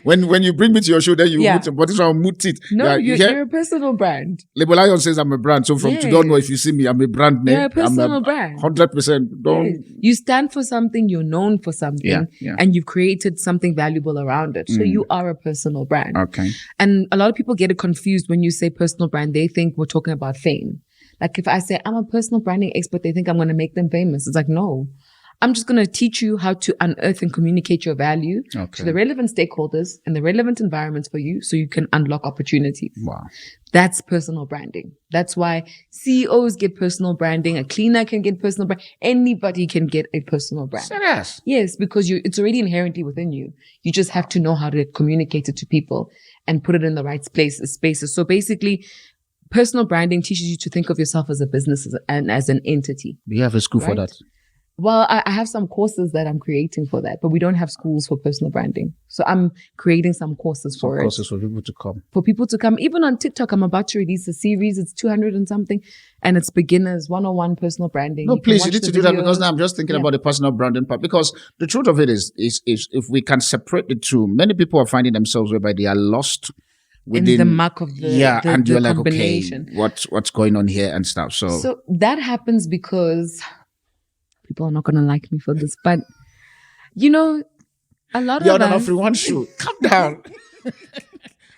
When you bring me to your show, then you mute it, but this one I'll mute it. No, you're a personal brand. Lebo Lion says I'm a brand. So from today onward, if you see me, I'm a brand name. You're a personal brand. 100%. Don't. You stand for something, you're known for something, and you've created something valuable around it. So you are a personal brand. Okay. And a lot of people get it confused when you say personal brand. They think we're talking about fame. Like if I say I'm a personal branding expert, they think I'm going to make them famous. It's like, no. I'm just going to teach you how to unearth and communicate your value to the relevant stakeholders and the relevant environments for you so you can unlock opportunities. Wow. That's personal branding. That's why CEOs get personal branding. A cleaner can get personal brand. Anybody can get a personal brand. Serious? Yes, because it's already inherently within you. You just have to know how to communicate it to people and put it in the right spaces. So basically, personal branding teaches you to think of yourself as a business and as an entity. Do you have a school for that? Well, I have some courses that I'm creating for that, but we don't have schools for personal branding. So I'm creating some courses for it. Courses for people to come. For people to come. Even on TikTok, I'm about to release a series. It's 200 and something. And it's beginners 101 personal branding. No, please, you need to do that because now I'm just thinking about the personal branding part. Because the truth of it is if we can separate the two, many people are finding themselves whereby they are lost within in the muck of the and you're like, combination. Okay, what's going on here and stuff. So that happens because people are not going to like me for this, but you know, a lot of you're on an AfriOne show. Calm down.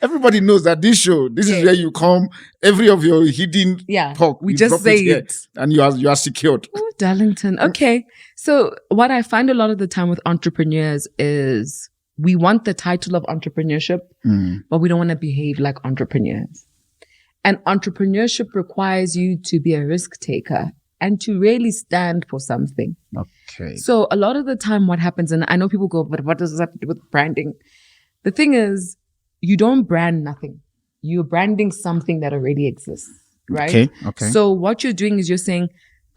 Everybody knows that this is where you come. Every of your hidden pork, we just say it, and you are secured. Oh, Darlington. Okay, so what I find a lot of the time with entrepreneurs is we want the title of entrepreneurship, but we don't want to behave like entrepreneurs. And entrepreneurship requires you to be a risk taker and to really stand for something. Okay. So a lot of the time what happens, and I know people go, but what does this have to do with branding? The thing is, you don't brand nothing. You're branding something that already exists, right? Okay. So what you're doing is you're saying,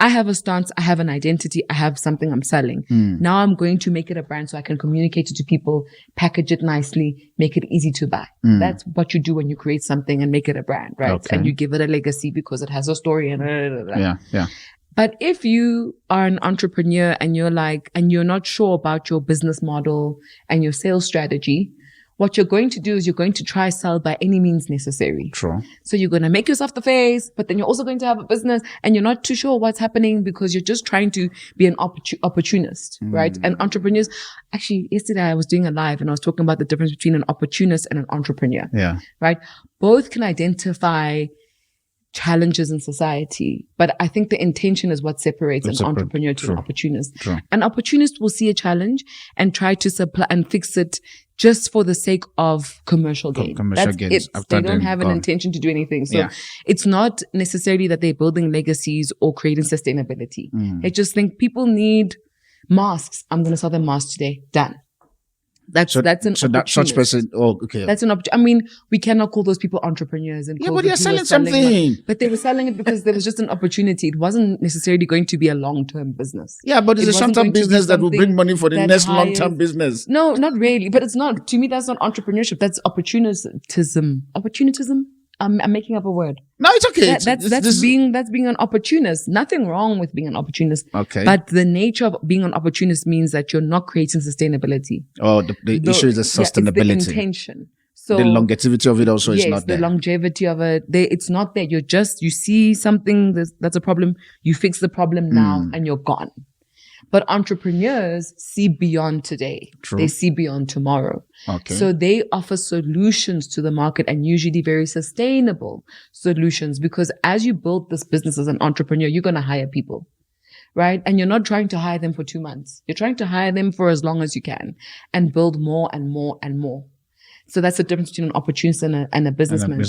I have a stance, I have an identity, I have something I'm selling. Now I'm going to make it a brand so I can communicate it to people, package it nicely, make it easy to buy. That's what you do when you create something and make it a brand, right? Okay. And you give it a legacy because it has a story and Yeah. But if you are an entrepreneur and you're not sure about your business model and your sales strategy, what you're going to do is you're going to try sell by any means necessary. True. So you're going to make yourself the face, but then you're also going to have a business and you're not too sure what's happening because you're just trying to be an opportunist, right? And entrepreneurs, actually, yesterday I was doing a live and I was talking about the difference between an opportunist and an entrepreneur. Yeah. Right? Both can identify challenges in society, but I think the intention is what separates an entrepreneur to an opportunist. True. An opportunist will see a challenge and try to supply and fix it just for the sake of commercial gain. Commercial gains. They don't have an intention to do anything. So it's not necessarily that they're building legacies or creating sustainability. They just think people need masks. I'm going to sell them masks today. Done. That's an opportunist. That such person. Oh, okay. That's an opportunity. I mean, we cannot call those people entrepreneurs. And but they're selling something. But they were selling it because there was just an opportunity. It wasn't necessarily going to be a long-term business. Yeah, but it's a short-term business that will bring money for the next long-term business. No, not really. But it's not. To me, that's not entrepreneurship. That's opportunism. Opportunism? I'm making up a word. No, it's okay. That's being an opportunist. Nothing wrong with being an opportunist. Okay. But the nature of being an opportunist means that you're not creating sustainability. Oh, the issue is the sustainability. It's the intention. So the longevity of it also is not there. The longevity of it. It's not there. You see something that's a problem. You fix the problem now and you're gone. But entrepreneurs see beyond today. True. They see beyond tomorrow. Okay. So they offer solutions to the market and usually very sustainable solutions because as you build this business as an entrepreneur, you're going to hire people, right? And you're not trying to hire them for 2 months. You're trying to hire them for as long as you can and build more and more and more. So that's the difference between an opportunist and a businessman.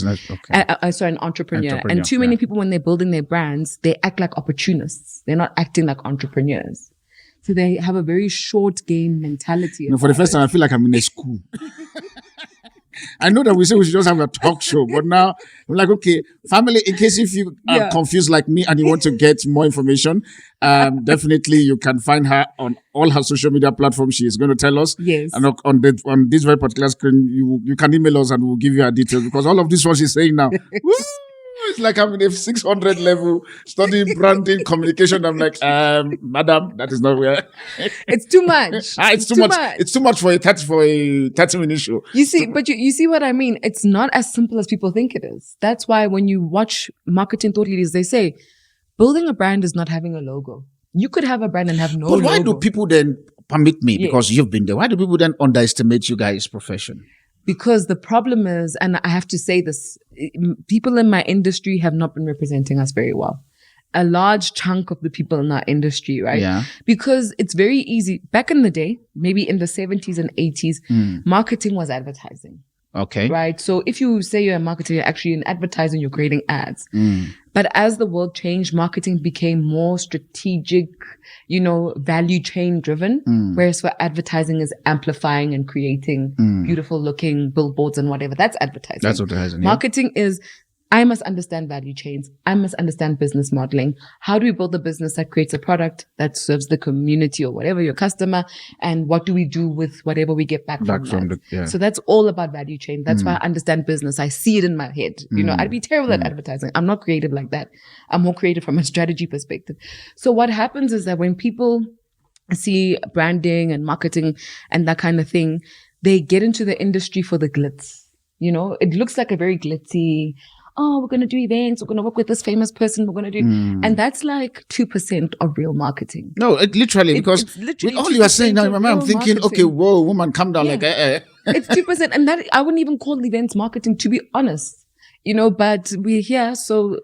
An entrepreneur. And too many people, when they're building their brands, they act like opportunists. They're not acting like entrepreneurs. So they have a very short game mentality. For the first time, I feel like I'm in a school. I know that we say we should just have a talk show, but now I'm like, okay, family, in case if you are confused like me and you want to get more information, Definitely, you can find her on all her social media platforms. She is going to tell us. Yes. And on this very particular screen, you can email us and we'll give you her details, because all of this what she's saying now, woo, it's like I'm in a 600 level studying branding communication. I'm like, madam, that is not where. It's too much. It's too much. It's too much for a 30-minute show. You see, but you see what I mean? It's not as simple as people think it is. That's why when you watch marketing thought leaders, they say, building a brand is not having a logo. You could have a brand and have no logo. But why do people then, permit me, because you've been there, why do people then underestimate you guys' profession? Because the problem is, and I have to say this, people in my industry have not been representing us very well. A large chunk of the people in our industry, right? Yeah. Because it's very easy. Back in the day, maybe in the 70s and 80s, marketing was advertising. Okay. Right. So if you say you're a marketer, you're actually in advertising, you're creating ads. But as the world changed, marketing became more strategic, value chain driven. Whereas for advertising is amplifying and creating beautiful looking billboards and whatever. That's advertising. That's advertising. Marketing is, I must understand value chains. I must understand business modeling. How do we build a business that creates a product that serves the community or whatever, your customer? And what do we do with whatever we get back from that? So that's all about value chain. That's why I understand business. I see it in my head. I'd be terrible at advertising. I'm not creative like that. I'm more creative from a strategy perspective. So what happens is that when people see branding and marketing and that kind of thing, they get into the industry for the glitz. It looks like a very glitzy, we're going to do events. We're going to work with this famous person. We're going to do, and that's like 2% of real marketing. No, because it's literally with all you are saying now, I'm thinking, marketing. Okay, whoa, woman, calm down. It's 2%. And that, I wouldn't even call events marketing, to be honest, but we're here. So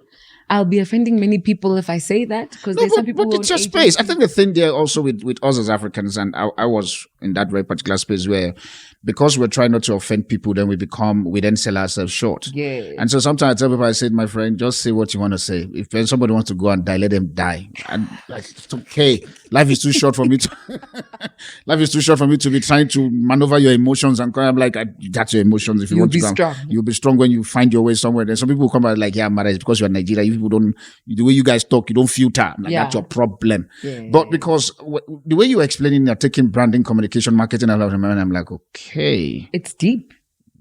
I'll be offending many people if I say that, because there's some people. But it's your space. I think the thing there also with us as Africans, and I was in that very particular space where, because we're trying not to offend people, then we then sell ourselves short. Yeah. And so sometimes I tell people, I said, my friend, just say what you want to say. If somebody wants to go and die, let them die. And it's okay. Life is too short for me to be trying to maneuver your emotions. And I'm like, that's your emotions. If you want to be strong, you'll be strong when you find your way somewhere. Then some people come out like, yeah, Mara, it's because you're Nigeria. People don't, the way you guys talk, you don't filter. Like, that's your problem. Yeah. But because the way you're explaining, you're taking branding, communication, marketing, and I'm like, okay. It's deep.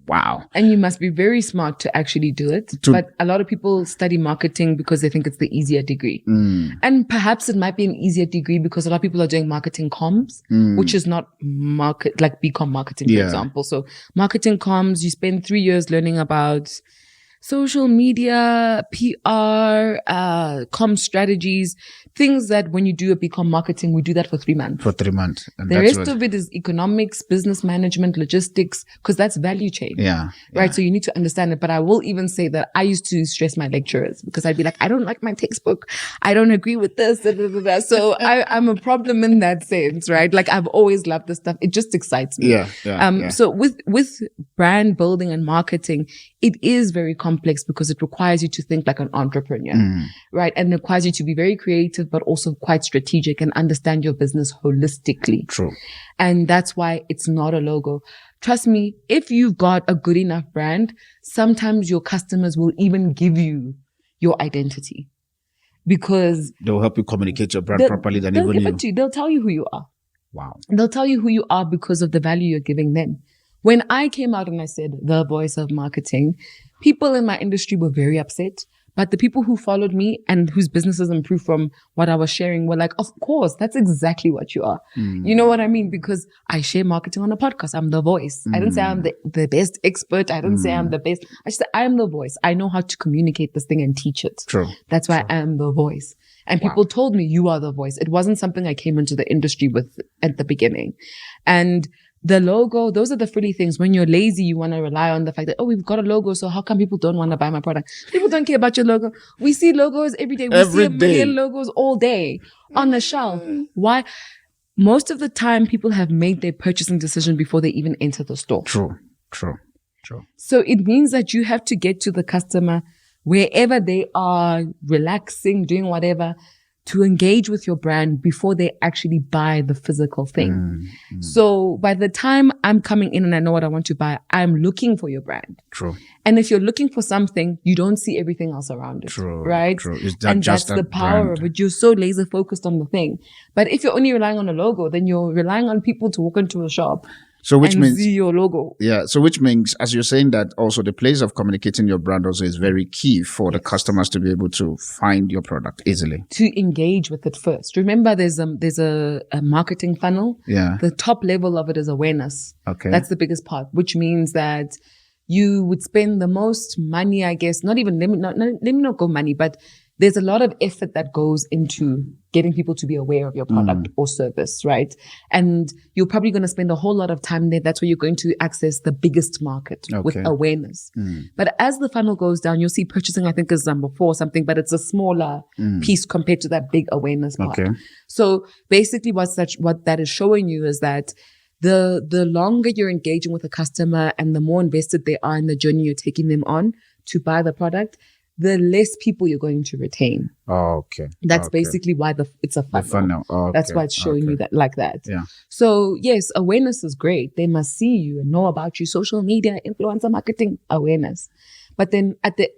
Wow. And you must be very smart to actually do it. But a lot of people study marketing because they think it's the easier degree. And perhaps it might be an easier degree because a lot of people are doing marketing comms, which is not like BCom marketing, for example. So marketing comms, you spend 3 years learning about social media, PR, comm strategies, things that when you do a BCom marketing, we do that for 3 months. And the rest of it is economics, business management, logistics, because that's value chain. Yeah. Right. So you need to understand it. But I will even say that I used to stress my lecturers because I'd be like, I don't like my textbook. I don't agree with this. So I'm a problem in that sense, right? Like I've always loved this stuff. It just excites me. So with brand building and marketing, it is very complex because it requires you to think like an entrepreneur, right? And it requires you to be very creative, but also quite strategic and understand your business holistically. True. And that's why it's not a logo. Trust me, if you've got a good enough brand, sometimes your customers will even give you your identity because they'll help you communicate your brand properly. They'll tell you who you are. Wow. They'll tell you who you are because of the value you're giving them. When I came out and I said the voice of marketing, people in my industry were very upset. But the people who followed me and whose businesses improved from what I was sharing were like, of course, that's exactly what you are. You know what I mean? Because I share marketing on a podcast. I'm the voice. I didn't say I'm the best expert. I didn't say I'm the best. I just said I am the voice. I know how to communicate this thing and teach it. True. That's why I am the voice. And people told me, you are the voice. It wasn't something I came into the industry with at the beginning. And the logo, those are the frilly things. When you're lazy, you want to rely on the fact that, we've got a logo, so how come people don't want to buy my product? People don't care about your logo. We see logos every day. We see a million logos all day on the shelf. Why? Most of the time, people have made their purchasing decision before they even enter the store. True. So it means that you have to get to the customer wherever they are, relaxing, doing whatever. to engage with your brand before they actually buy the physical thing. So by the time I'm coming in and I know what I want to buy, I'm looking for your brand. True. And if you're looking for something, you don't see everything else around it. True. Right? True. And that's the power of it. You're so laser focused on the thing. But if you're only relying on a logo, then you're relying on people to walk into a shop. So which means see your logo. Yeah. So which means, as you're saying, that also the place of communicating your brand also is very key for the customers to be able to find your product easily. To engage with it first. Remember, there's a marketing funnel. Yeah. The top level of it is awareness. Okay. That's the biggest part, which means that you would spend the most money, I guess, let me not go money, but there's a lot of effort that goes into getting people to be aware of your product or service, right? And you're probably going to spend a whole lot of time there. That's where you're going to access the biggest market with awareness. But as the funnel goes down, you'll see purchasing, I think, is number 4 or something, but it's a smaller piece compared to that big awareness part. Okay. So basically what that is showing you is that the longer you're engaging with a customer and the more invested they are in the journey you're taking them on to buy the product, the less people you're going to retain. Oh, okay. That's basically why it's a funnel. The funnel. Oh, okay. That's why it's showing you that like that. Yeah. So yes, awareness is great. They must see you and know about you. Social media, influencer marketing, awareness. But then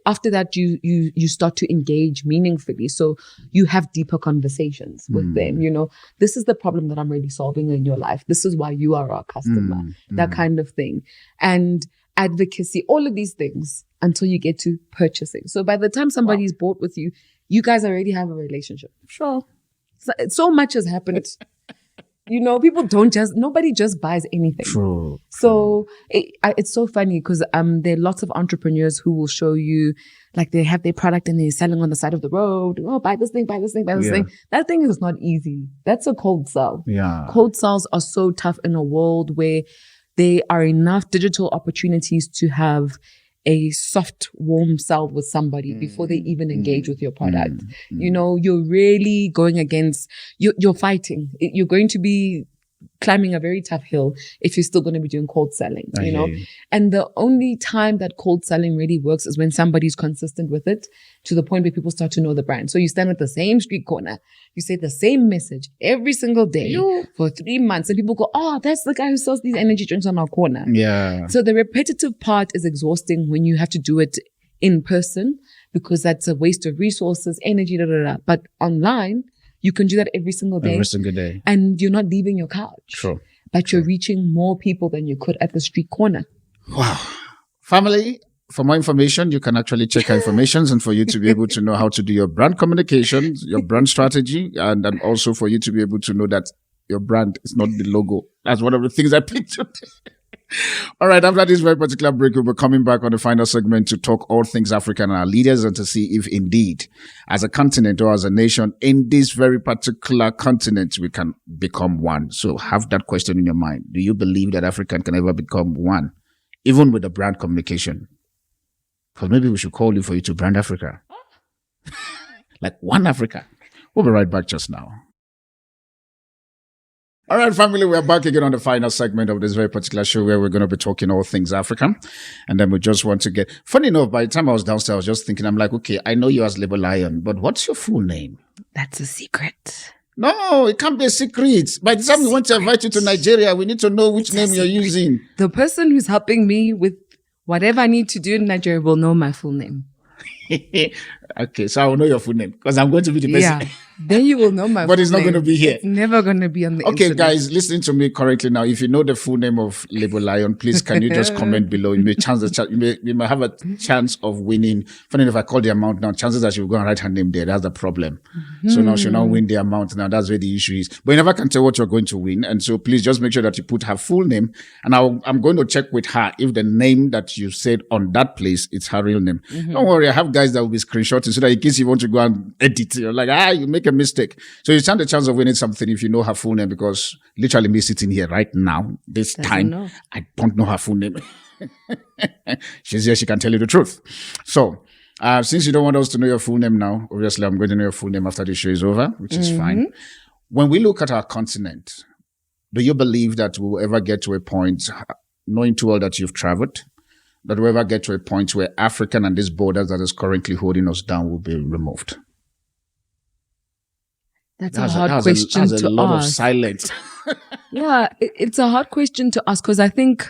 after that, you start to engage meaningfully. So you have deeper conversations with them. You know, this is the problem that I'm really solving in your life. This is why you are our customer. That kind of thing. And advocacy, all of these things until you get to purchasing. So by the time somebody's bought with you, you guys already have a relationship. Sure. So much has happened. You know, nobody just buys anything. True. So it's so funny because there are lots of entrepreneurs who will show you, like they have their product and they're selling on the side of the road. Oh, buy this thing, buy this thing, buy this thing. That thing is not easy. That's a cold sell. Yeah. Cold sells are so tough in a world where there are enough digital opportunities to have a soft, warm sell with somebody before they even engage with your product. You know, you're really going against, you're fighting. You're going to be climbing a very tough hill if you're still going to be doing cold selling, you know? And the only time that cold selling really works is when somebody's consistent with it to the point where people start to know the brand. So you stand at the same street corner, you say the same message every single day for 3 months, and people go, oh, that's the guy who sells these energy drinks on our corner. Yeah. So the repetitive part is exhausting when you have to do it in person because that's a waste of resources, energy, But online, you can do that every single day. Every single day. And you're not leaving your couch. True. But you're reaching more people than you could at the street corner. Wow. Family, for more information, you can actually check our information and for you to be able to know how to do your brand communication, your brand strategy, and then also for you to be able to know that your brand is not the logo. That's one of the things I picked today. All right, after this very particular break, we'll be coming back on the final segment to talk all things African and our leaders and to see if indeed, as a continent or as a nation, in this very particular continent, we can become one. So have that question in your mind. Do you believe that Africa can ever become one, even with the brand communication? Because maybe we should call you for you to brand Africa. Like one Africa. We'll be right back just now. All right, family, we're back again on the final segment of this very particular show where we're going to be talking all things African. And then we just want to get... Funny enough, by the time I was downstairs, I was just thinking, I'm like, okay, I know you as Lebo Lion, but what's your full name? That's a secret. No, it can't be a secret. By the time we want to invite you to Nigeria, we need to know which name you're using. The person who's helping me with whatever I need to do in Nigeria will know my full name. Okay, so I will know your full name because I'm going to be the person. Yeah, then you will know my full name. But it's not going to be here. It's never going to be on the internet. Guys, listen to me correctly now. If you know the full name of Lebo Lion, please can you just comment below? You may have a chance of winning. Funny enough, if I call the amount now, chances are she will go and write her name there. That's the problem. So now she'll not win the amount now. That's where the issue is. But you never can tell what you're going to win. And so please just make sure that you put her full name. And I'm going to check with her if the name that you said on that place, it's her real name. Don't worry, I have guys that will be screenshotting so that in case you want to go and edit, you're like, you make a mistake. So you stand a chance of winning something if you know her full name, because literally me sitting here right now, this time, I don't know her full name. She's here, she can tell you the truth. So, since you don't want us to know your full name now, obviously I'm going to know your full name after the show is over, which is fine. When we look at our continent, do you believe that we will ever get to a point, knowing too well that you've traveled, that we'll ever get to a point where African and these borders that is currently holding us down will be removed? That's a hard question that's a to lot of ask. silence. Yeah, it's a hard question to ask because I think,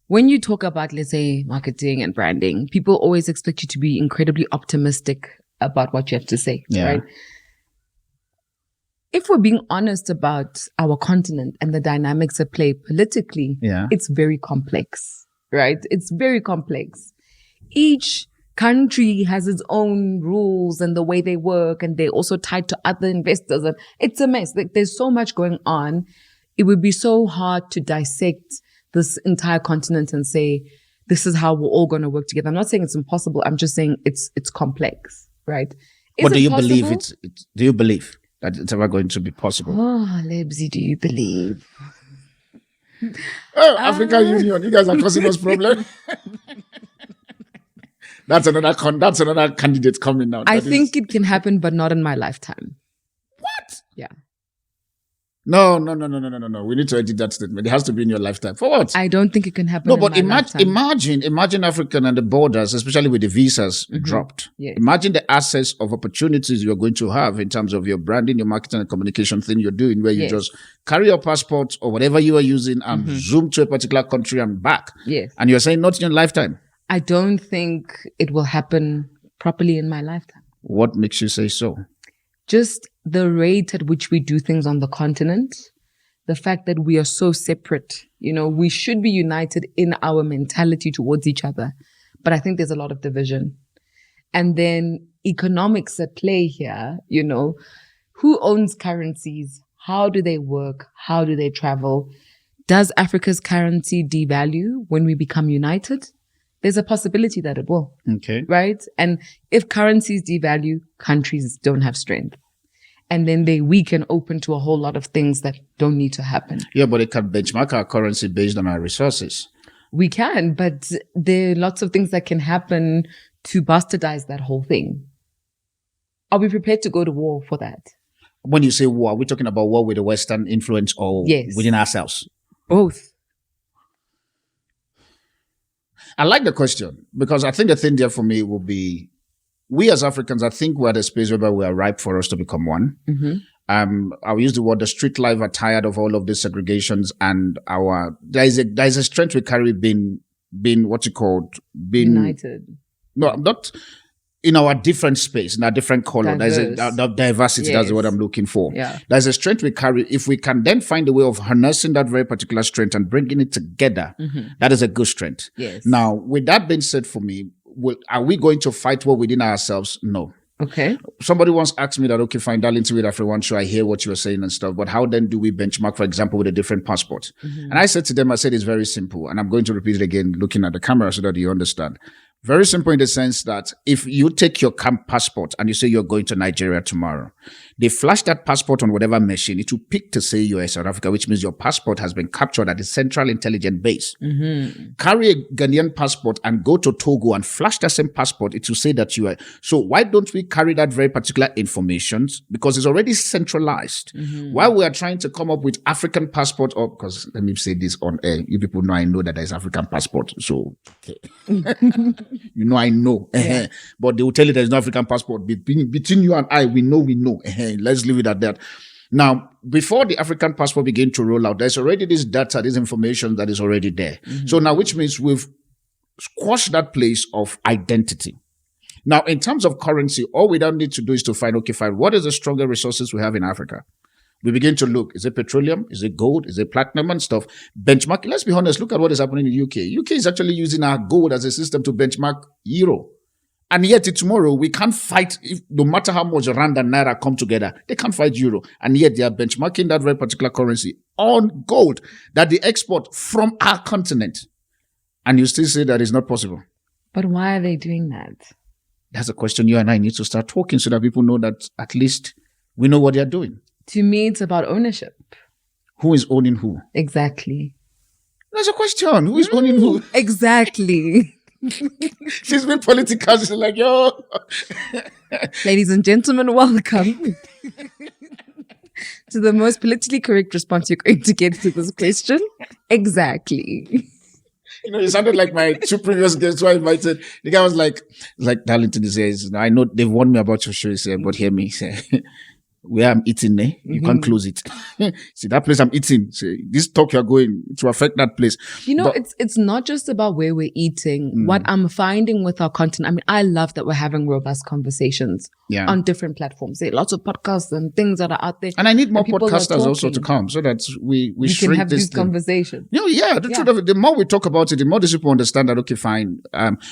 when you talk about, let's say, marketing and branding, people always expect you to be incredibly optimistic about what you have to say, right? If we're being honest about our continent and the dynamics at play politically, it's very complex, right? It's very complex. Each country has its own rules and the way they work, and they're also tied to other investors, and it's a mess. Like, there's so much going on. It would be so hard to dissect this entire continent and say, this is how we're all going to work together. I'm not saying it's impossible. I'm just saying it's complex, right? But do you believe do you believe that it's ever going to be possible? Oh, Lebsy, do you believe? Oh, African Union, you guys are causing us problem. That's another candidate coming now. I think it can happen, but not in my lifetime. What? Yeah. No. We need to edit that statement. It has to be in your lifetime. For what? I don't think it can happen. No, but imagine African and the borders, especially with the visas dropped. Yes. Imagine the access of opportunities you're going to have in terms of your branding, your marketing and communication thing you're doing, where you just carry your passport or whatever you are using and zoom to a particular country and back. Yes. And you're saying not in your lifetime. I don't think it will happen properly in my lifetime. What makes you say so? Just the rate at which we do things on the continent, the fact that we are so separate. We should be united in our mentality towards each other. But I think there's a lot of division. And then economics at play here, who owns currencies? How do they work? How do they travel? Does Africa's currency devalue when we become united? There's a possibility that it will. Okay. Right? And if currencies devalue, countries don't have strength. And then they weaken open to a whole lot of things that don't need to happen. Yeah, but it can benchmark our currency based on our resources. We can, but there are lots of things that can happen to bastardize that whole thing. Are we prepared to go to war for that? When you say war, are we talking about war with the Western influence or within ourselves? Both. I like the question because I think the thing there for me will be, we as Africans, I think we're at a space where we are ripe for us to become one. I'll use the word, the street life are tired of all of these segregations, and there is a strength we carry being united. No, not in our different space, in our different color. There's a diversity. That's what I'm looking for. Yeah. There's a strength we carry. If we can then find a way of harnessing that very particular strength and bringing it together, that is a good strength. Yes. Now, with that being said, for me, are we going to fight war within ourselves? No. Okay. Somebody once asked me that, okay, fine, darling, to with AfriOne, sure, I hear what you're saying and stuff, but how then do we benchmark, for example, with a different passport? And I said to them, it's very simple, and I'm going to repeat it again, looking at the camera so that you understand. Very simple in the sense that if you take your passport and you say you're going to Nigeria tomorrow, they flash that passport on whatever machine. It will pick to say you're in South Africa, which means your passport has been captured at the Central Intelligence Base. Carry a Ghanaian passport and go to Togo and flash that same passport. It will say that you are. So why don't we carry that very particular information? Because it's already centralized. While we are trying to come up with African passport, or because let me say this on air, you people know I know that there's African passport. So, okay. I know. Yeah. But they will tell you there's no African passport. Between you and I, we know. Let's leave it at that. Now, before the African passport began to roll out, there's already this data, this information that is already there. So now, which means we've squashed that place of identity. Now, in terms of currency, all we don't need to do is to find, what is the stronger resources we have in Africa? We begin to look, is it petroleum? Is it gold? Is it platinum and stuff? Benchmark. Let's be honest, look at what is happening in the UK. UK is actually using our gold as a system to benchmark euro. And yet tomorrow, we can't fight, no matter how much Rwanda and Naira come together, they can't fight euro. And yet they are benchmarking that very particular currency on gold that they export from our continent. And you still say that is not possible. But why are they doing that? That's a question you and I need to start talking so that people know that at least we know what they're doing. To me, it's about ownership. Who is owning who? Exactly. That's a question. Who is owning who? Exactly. She's been political. She's like, yo. Ladies and gentlemen, welcome to the most politically correct response you're going to get to this question. Exactly. You sounded like my two previous guests who I invited. The guy was like Darlington says, I know they've warned me about your show, he said, but hear me. He said, where I'm eating, you can't close it. See, that place I'm eating, see, this talk you're going to affect that place. But, it's not just about where we're eating. What I'm finding with our content, I mean, I love that we're having robust conversations on different platforms. There are lots of podcasts and things that are out there. And I need more podcasters also to come so that we can have this these conversations. The truth of it, the more we talk about it, the more these people understand that, okay, fine.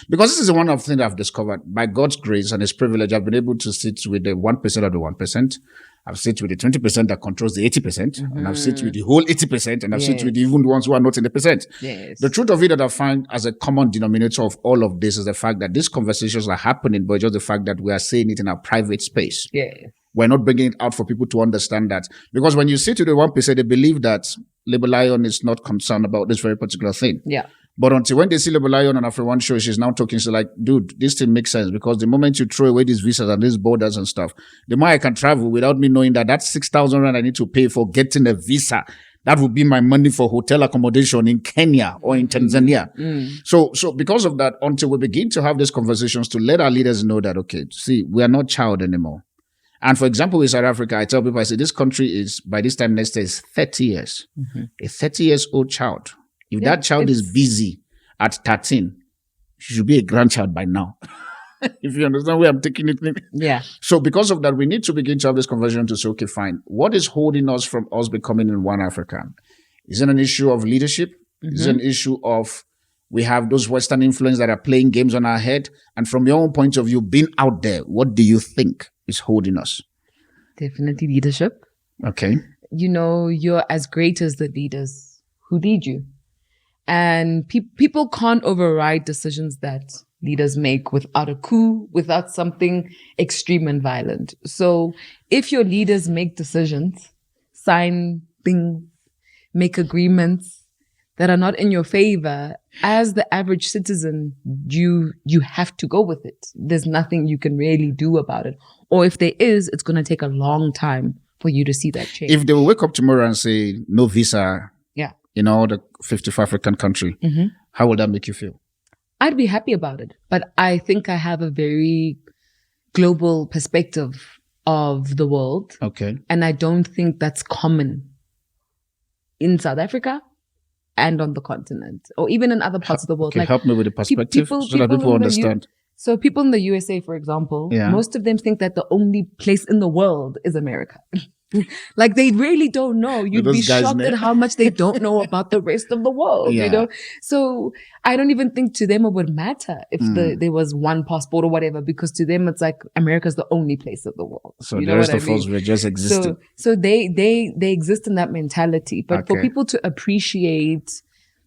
Because this is one of the things I've discovered. By God's grace and His privilege, I've been able to sit with the 1% of the 1%. I've sit with the 20% that controls the 80%, and I've sit with the whole 80%, and I've sit with even the ones who are not in the percent. Yes. The truth of it that I find as a common denominator of all of this is the fact that these conversations are happening, but just the fact that we are saying it in our private space. Yeah. We're not bringing it out for people to understand that. Because when you sit to the 1%, they believe that Lebo Lion is not concerned about this very particular thing. Yeah. But until when they see Lebo Lion on AfriOne show, she's now talking. She's like, dude, this thing makes sense because the moment you throw away these visas and these borders and stuff, the more I can travel without me knowing that that's 6,000 rand I need to pay for getting a visa. That would be my money for hotel accommodation in Kenya or in Tanzania. So because of that, until we begin to have these conversations to let our leaders know that, okay, see, we are not child anymore. And for example, with South Africa, I tell people, I say, this country is, by this time next year, is 30 years. A 30 years old child. If that child is busy at 13, she should be a grandchild by now. If you understand where I'm taking it. Yeah. So because of that, we need to begin to have this conversation to say, okay, fine. What is holding us from us becoming in one Africa? Is it an issue of leadership? Is it an issue of we have those Western influences that are playing games on our head? And from your own point of view, being out there, what do you think is holding us? Definitely leadership. Okay. You're as great as the leaders who lead you. And people can't override decisions that leaders make without a coup, without something extreme and violent. So if your leaders make decisions, sign things, make agreements that are not in your favor, as the average citizen, you have to go with it. There's nothing you can really do about it. Or if there is, it's going to take a long time for you to see that change. If they will wake up tomorrow and say, no visa, in all the 55 African country, how would that make you feel? I'd be happy about it. But I think I have a very global perspective of the world. Okay. And I don't think that's common in South Africa and on the continent, or even in other parts of the world. Okay, help me with the perspective so that people understand. So people in the USA, for example, most of them think that the only place in the world is America. Like they really don't know. You'd be shocked at how much they don't know about the rest of the world, So I don't even think to them it would matter if there was one passport or whatever, because to them it's like America's the only place of the world. So the rest of us were just existing. So they exist in that mentality. But for people to appreciate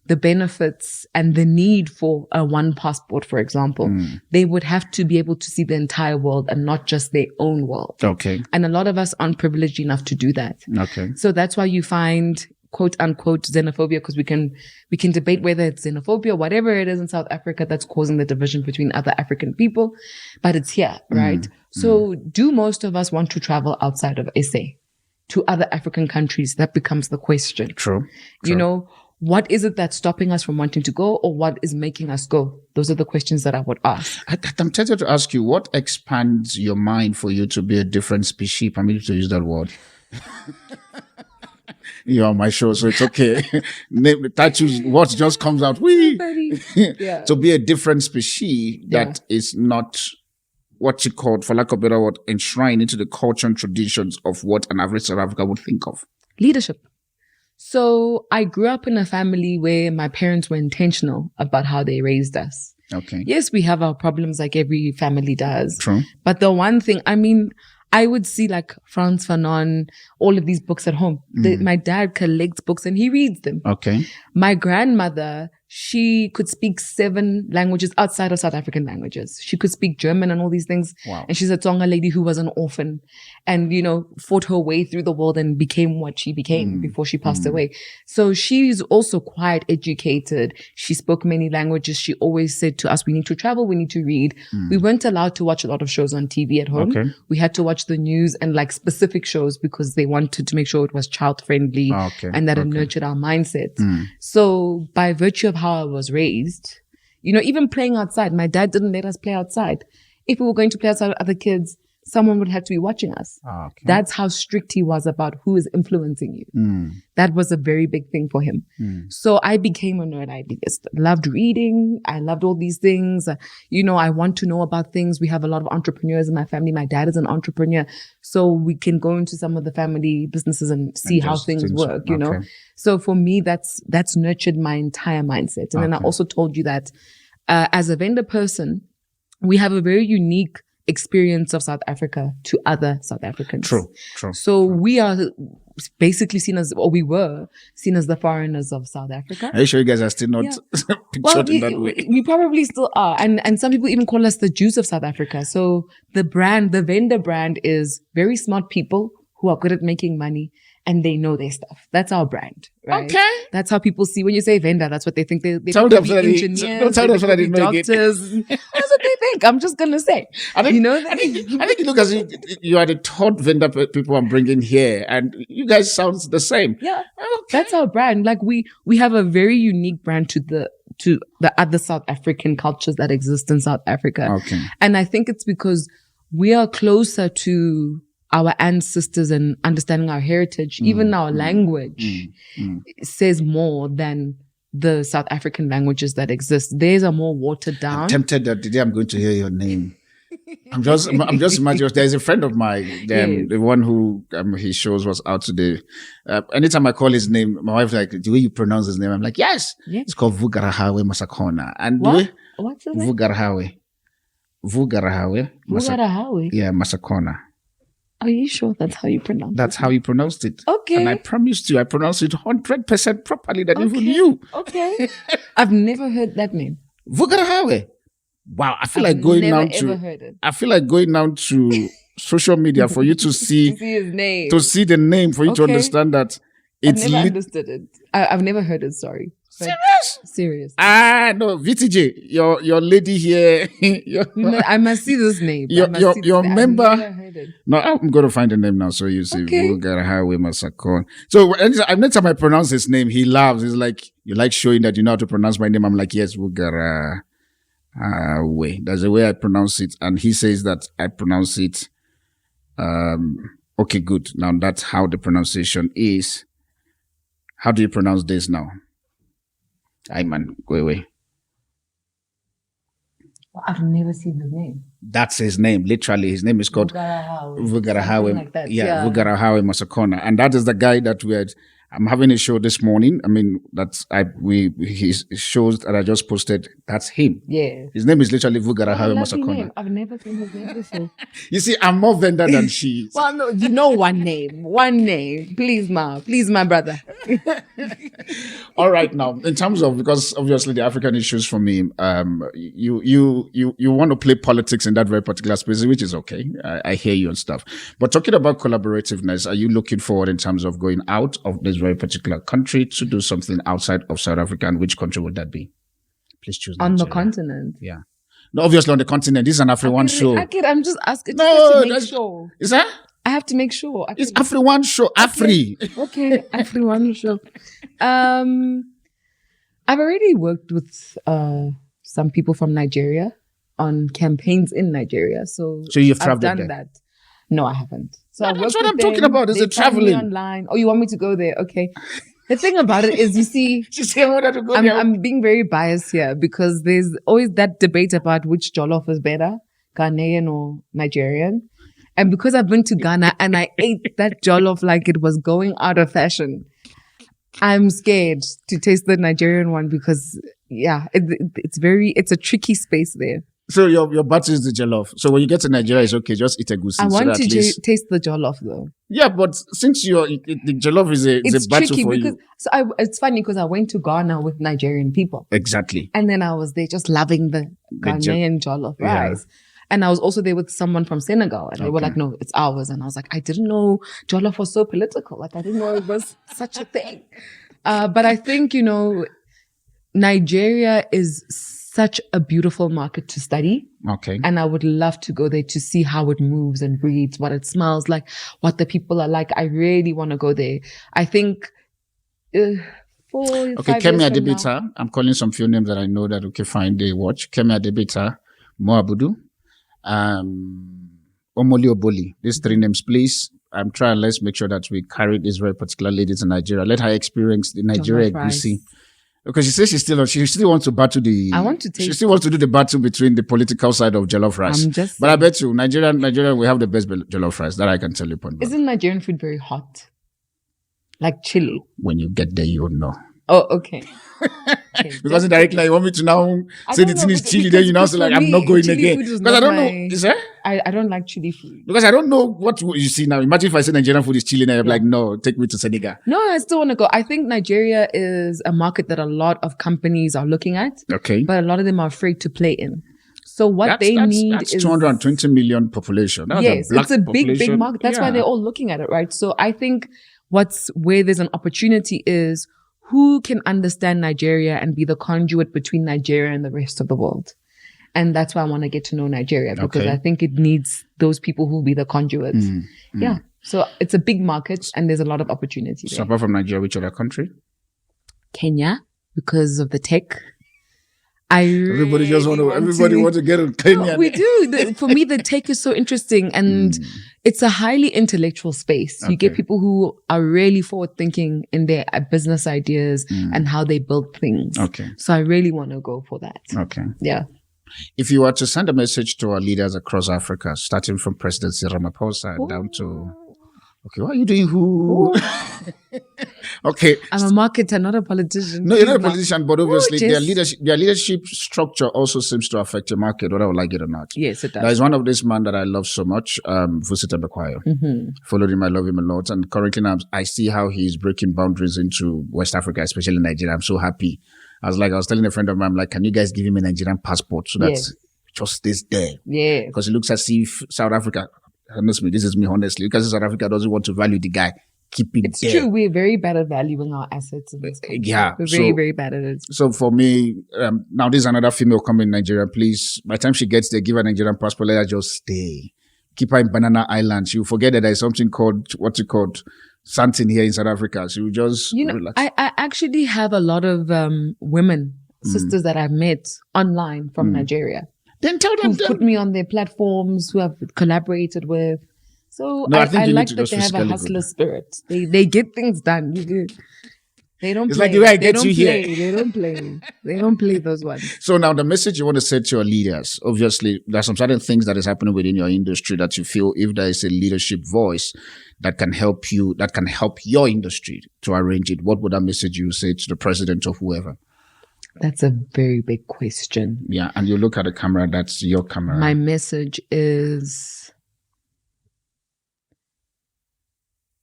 the benefits and the need for a one passport, for example, they would have to be able to see the entire world and not just their own world. Okay. And a lot of us aren't privileged enough to do that. Okay. So that's why you find quote unquote xenophobia, because we can debate whether it's xenophobia, whatever it is in South Africa that's causing the division between other African people, but it's here, right? So do most of us want to travel outside of SA to other African countries? That becomes the question. True. What is it that's stopping us from wanting to go, or what is making us go? Those are the questions that I would ask. I'm tempted to ask you, what expands your mind for you to be a different species? I'm going to use that word. You're on my show, so it's okay. Tattoos, what just comes out. To be a different species that is not what you call, for lack of a better word, enshrined into the culture and traditions of what an average South African would think of. Leadership. So I grew up in a family where my parents were intentional about how they raised us. Okay. Yes, we have our problems like every family does. True. But the one thing, I would see like Frantz Fanon, all of these books at home. My dad collects books and he reads them. Okay. My grandmother, she could speak 7 languages outside of South African languages. She could speak German and all these things. Wow. And she's a Tonga lady who was an orphan and, fought her way through the world and became what she became before she passed away. So she's also quite educated. She spoke many languages. She always said to us, we need to travel, we need to read. We weren't allowed to watch a lot of shows on TV at home. Okay. We had to watch the news and like specific shows because they wanted to make sure it was child friendly and that it nurtured our mindset. So by virtue of how I was raised, even playing outside, my dad didn't let us play outside. If we were going to play outside with other kids, someone would have to be watching us. Okay. That's how strict he was about who is influencing you. That was a very big thing for him. So I became a nerd idealist. Loved reading. I loved all these things. I want to know about things. We have a lot of entrepreneurs in my family. My dad is an entrepreneur. So we can go into some of the family businesses and see how things work, you know. So for me, that's nurtured my entire mindset. And then I also told you that as a vendor person, we have a very unique experience of South Africa to other South Africans. True. So we are basically seen as, or we were seen as the foreigners of South Africa. Are you sure you guys are still not pictured in that way? We probably still are. And some people even call us the Jews of South Africa. So the vendor brand is very smart people who are good at making money and they know their stuff. That's our brand, right? Okay. That's how people see when you say vendor. That's what they think. They tell think them engineers, doctors. That's what they think. I'm just gonna say. I think you look as if you are the third vendor people I'm bringing here, and you guys sound the same. Yeah, that's our brand. Like we have a very unique brand to the other South African cultures that exist in South Africa. Okay. And I think it's because we are closer to our ancestors and understanding our heritage, even our language says more than the South African languages that exist. Theirs are more watered down. I'm tempted that today I'm going to hear your name. I'm just imagining. There's a friend of mine, the one who his shows was out today. Anytime I call his name, my wife's like, "The way you pronounce his name," I'm like, "Yes, it's called Vugarahawe Masakona." And what's his name? Vugarahawe. Yeah, Masakona. Are you sure that's how you pronounce it? That's how you pronounced it. Okay. And I promised you, I pronounced it 100% properly than even you. Okay. I've never heard that name. Vugarahawe. Wow, I feel like going down to social media for you to see his name. To see the name, for you to understand that it's I've never understood it. I've never heard it, sorry. Serious. No, VTJ, your lady here. I must see this name. Your member. I've never heard it. No, I'm going to find the name now. So you see, Vugarahawe Masakon. So next time I pronounce his name, he laughs. He's like, "You like showing that you know how to pronounce my name?" I'm like, "Yes, Vugarahawe." That's the way I pronounce it, and he says that I pronounce it. Okay, good. Now that's how the pronunciation is. How do you pronounce this now? Man, go away. I've never seen the name. That's his name. Literally, his name is called Vugarahawe. Like that. Vugarahawe Masakona. And that is the guy that I'm having a show this morning. I mean, his shows that I just posted, that's him. Yeah. His name is literally Vugarahawe Masakona. Name. I've never seen his name before. You see, I'm more vendor than she is. Well, no, you know one name. Please, my brother. All right, now, in terms of, because obviously the African issues for me, you want to play politics in that very particular space, which is okay. I hear you and stuff. But talking about collaborativeness, are you looking forward in terms of going out of this very particular country to do something outside of South Africa? And which country would that be? Please choose Nigeria. On the continent. Yeah. No, obviously on the continent. This is an AfriOne show. I'm just asking to make sure. Is that? I have to make sure. It's AfriOne show. Afri. Okay. AfriOne show. I've already worked with some people from Nigeria on campaigns in Nigeria. So you've traveled I've done there? That. No, I haven't. So that's what I'm talking about. Is it traveling online? Oh, you want me to go there? Okay. The thing about it is, you see, I'm being very biased here because there's always that debate about which jollof is better, Ghanaian or Nigerian. And because I've been to Ghana and I ate that jollof like it was going out of fashion, I'm scared to taste the Nigerian one because, it's a tricky space there. So your battle is the jollof. So when you get to Nigeria, it's okay. Just eat a goosey. I want to taste the jollof though. Yeah, but since the jollof is a battle for you. So it's funny because I went to Ghana with Nigerian people. Exactly. And then I was there just loving the Ghanaian jollof rice. Yeah. And I was also there with someone from Senegal. And they were like, no, it's ours. And I was like, I didn't know jollof was so political. Like, I didn't know it was such a thing. But I think, Nigeria is such a beautiful market to study. Okay. And I would love to go there to see how it moves and breathes, what it smells like, what the people are like. I really want to go there. I think 4 5 Kemi years Adebita. I'm calling some few names that I know that find they watch. Kemi Adebita, Mo Abudu, Omoli Oboli. These 3 names, please. I'm trying. Let's make sure that we carry this very particular lady to Nigeria. Let her experience the Nigeria egusi. Because she says she still wants to battle the. I want to taste. She still wants to do the battle between the political side of jollof rice. But I bet you, Nigeria, we have the best jollof rice. That I can tell you. Isn't Nigerian food very hot? Like chili? When you get there, you'll know. Oh, okay. Because indirectly, you want me to now say the thing is chili, then you now say like, I'm not going again. Because I don't know. Is that? I don't like chili food. Because I don't know what you see now. Imagine if I say Nigerian food is chili, and I'm like, no, take me to Senegal. No, I still want to go. I think Nigeria is a market that a lot of companies are looking at. Okay. But a lot of them are afraid to play in. So what they need is 220 million population. It's a big market. That's why they're all looking at it, right? So I think where there's an opportunity is who can understand Nigeria and be the conduit between Nigeria and the rest of the world. And that's why I want to get to know Nigeria, because I think it needs those people who will be the conduits. Yeah. So it's a big market and there's a lot of opportunity there. So apart from Nigeria, which other country? Kenya, because of the tech. Everybody wants to get in Kenya. No, we do. For me, the tech is so interesting and it's a highly intellectual space. You get people who are really forward thinking in their business ideas and how they build things. Okay. So I really want to go for that. Okay. Yeah. If you were to send a message to our leaders across Africa, starting from President Cyril Ramaphosa down to... Okay, what are you doing? Who? Okay. I'm a marketer, not a politician. No, you're not a politician, but obviously their leadership structure also seems to affect your market, whether I would like it or not. Yes, it does. There is one of this man that I love so much, Vusita Bekwayo. Followed him, I love him a lot. And currently now I see how he's breaking boundaries into West Africa, especially Nigeria. I'm so happy. I was telling a friend of mine, I'm like, can you guys give him a Nigerian passport so that just stays there? Yeah. Because it looks as if South Africa... Honestly, this is me honestly. Because South Africa doesn't want to value the guy. Keep it It's there. true. We're very bad at valuing our assets in this country. Yeah. We're very, very bad at it. So for me, now there's another female coming in Nigeria. Please, by the time she gets there, give her a Nigerian passport. Let her just stay. Keep her in Banana Island. She'll forget that there's something called, something here in South Africa. She will just relax. I actually have a lot of women, sisters that I've met online from Nigeria. Then tell them. Who've put me on their platforms, who I've collaborated with. So No, I I think like that they have a hustler spirit. They get things done. They don't It's play. like the way I get you here. They don't play. They don't play those ones. So now the message you want to say to your leaders, obviously there's some certain things that is happening within your industry that you feel if there is a leadership voice that can help you, that can help your industry to arrange it, what would that message you say to the president or whoever? That's a very big question. Yeah, and you look at the camera, that's your camera. My message is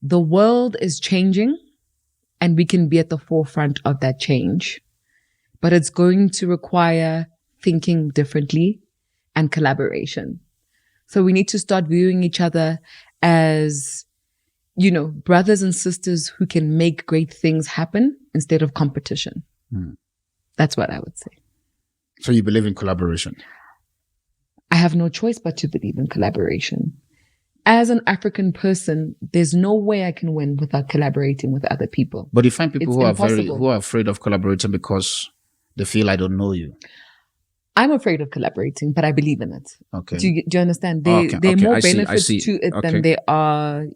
the world is changing and we can be at the forefront of that change. But it's going to require thinking differently and collaboration. So we need to start viewing each other as, brothers and sisters who can make great things happen instead of competition. That's what I would say. So you believe in collaboration? I have no choice but to believe in collaboration. As an African person, there's no way I can win without collaborating with other people. But you find people It's who are afraid of collaborating because they feel I don't know you. I'm afraid of collaborating, but I believe in it. Okay. Do you understand? There are more benefits to it than there are,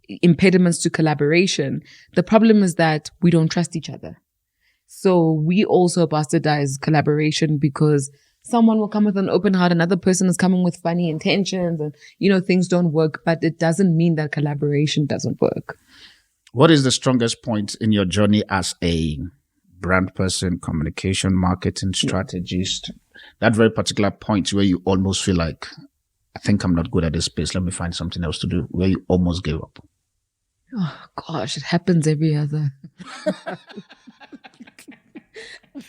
impediments to collaboration. The problem is that we don't trust each other. So we also bastardize collaboration because someone will come with an open heart, another person is coming with funny intentions and, things don't work, but it doesn't mean that collaboration doesn't work. What is the strongest point in your journey as a brand person, communication, marketing strategist? That very particular point where you almost feel like, I think I'm not good at this space. Let me find something else to do, where you almost gave up. Oh gosh, it happens every other.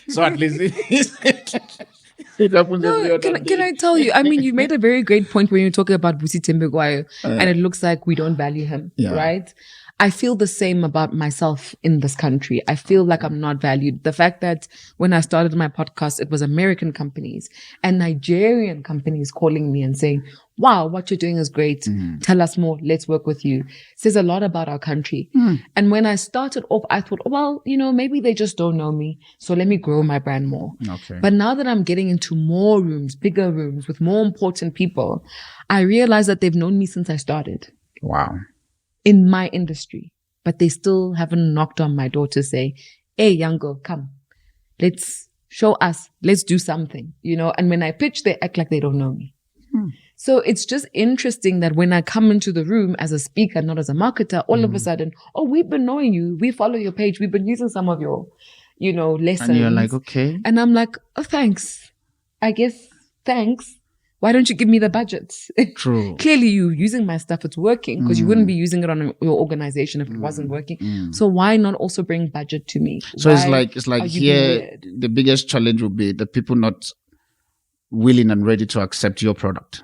So at least it happens every other day. Can I tell you? I mean, you made a very great point when you're talking about Vusita Bekwayo, and it looks like we don't value him, right? I feel the same about myself in this country. I feel like I'm not valued. The fact that when I started my podcast, it was American companies and Nigerian companies calling me and saying, wow, what you're doing is great. Tell us more. Let's work with you. Says a lot about our country. And when I started off, I thought, well, maybe they just don't know me. So let me grow my brand more. Okay. But now that I'm getting into more rooms, bigger rooms with more important people, I realize that they've known me since I started. Wow. In my industry. But they still haven't knocked on my door to say, hey, young girl, come. Let's show us. Let's do something. And when I pitch, they act like they don't know me. So it's just interesting that when I come into the room as a speaker, not as a marketer, all of a sudden, oh, we've been knowing you. We follow your page. We've been using some of your, lessons. And you're like, okay. And I'm like, oh, thanks. I guess, thanks. Why don't you give me the budgets? True. Clearly, you using my stuff, it's working because you wouldn't be using it on your organization if it wasn't working. So why not also bring budget to me? So it's like here, the biggest challenge would be the people not willing and ready to accept your product.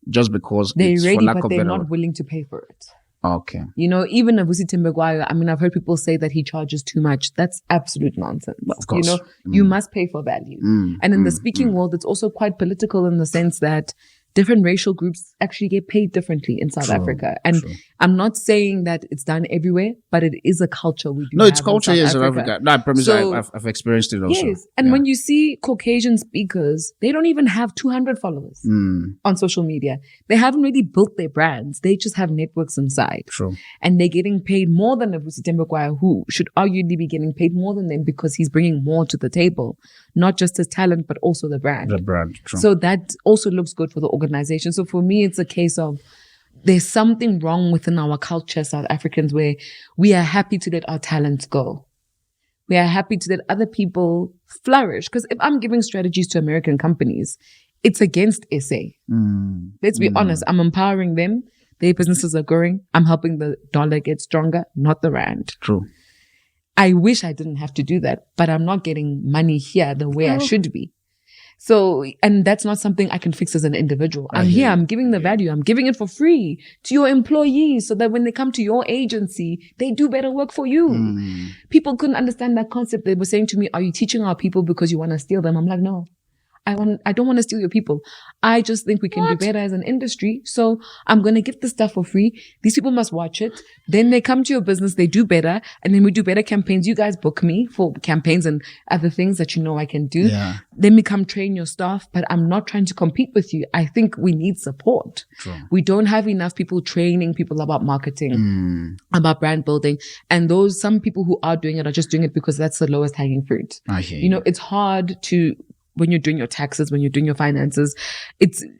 Just because they're it's ready, for lack but of they're better not word. willing to pay for it. Okay. Even Avusi Timbegwayo, I've heard people say that he charges too much. That's absolute nonsense. Of course. You must pay for value. And in the speaking world, it's also quite political in the sense that different racial groups actually get paid differently in South Africa. And I'm not saying that it's done everywhere, but it is a culture we do. No, have it's culture in in South South Africa. No, I promise I've experienced it also. Yes. And when you see Caucasian speakers, they don't even have 200 followers on social media. They haven't really built their brands. They just have networks inside. True. And they're getting paid more than Avusi Timbegwayo, who should arguably be getting paid more than them because he's bringing more to the table. Not just his talent, but also the brand. The brand, true. So that also looks good for the organization. So for me, it's a case of there's something wrong within our culture, South Africans, where we are happy to let our talents go. We are happy to let other people flourish. Because if I'm giving strategies to American companies, it's against SA. Let's be honest. I'm empowering them. Their businesses are growing. I'm helping the dollar get stronger, not the rand. True. I wish I didn't have to do that, but I'm not getting money here the way I should be. So, and that's not something I can fix as an individual. I'm here, I'm giving the value. I'm giving it for free to your employees so that when they come to your agency, they do better work for you. People couldn't understand that concept. They were saying to me, are you teaching our people because you want to steal them? I'm like, no. I don't want to steal your people. I just think we can do better as an industry. So I'm going to give the stuff for free. These people must watch it. Then they come to your business, they do better. And then we do better campaigns. You guys book me for campaigns and other things that you know I can do. Yeah. Then we come train your staff, but I'm not trying to compete with you. I think we need support. True. We don't have enough people training people about marketing, about brand building. And some people who are doing it are just doing it because that's the lowest hanging fruit. I hear you. It's hard to, when you're doing your taxes, when you're doing your finances,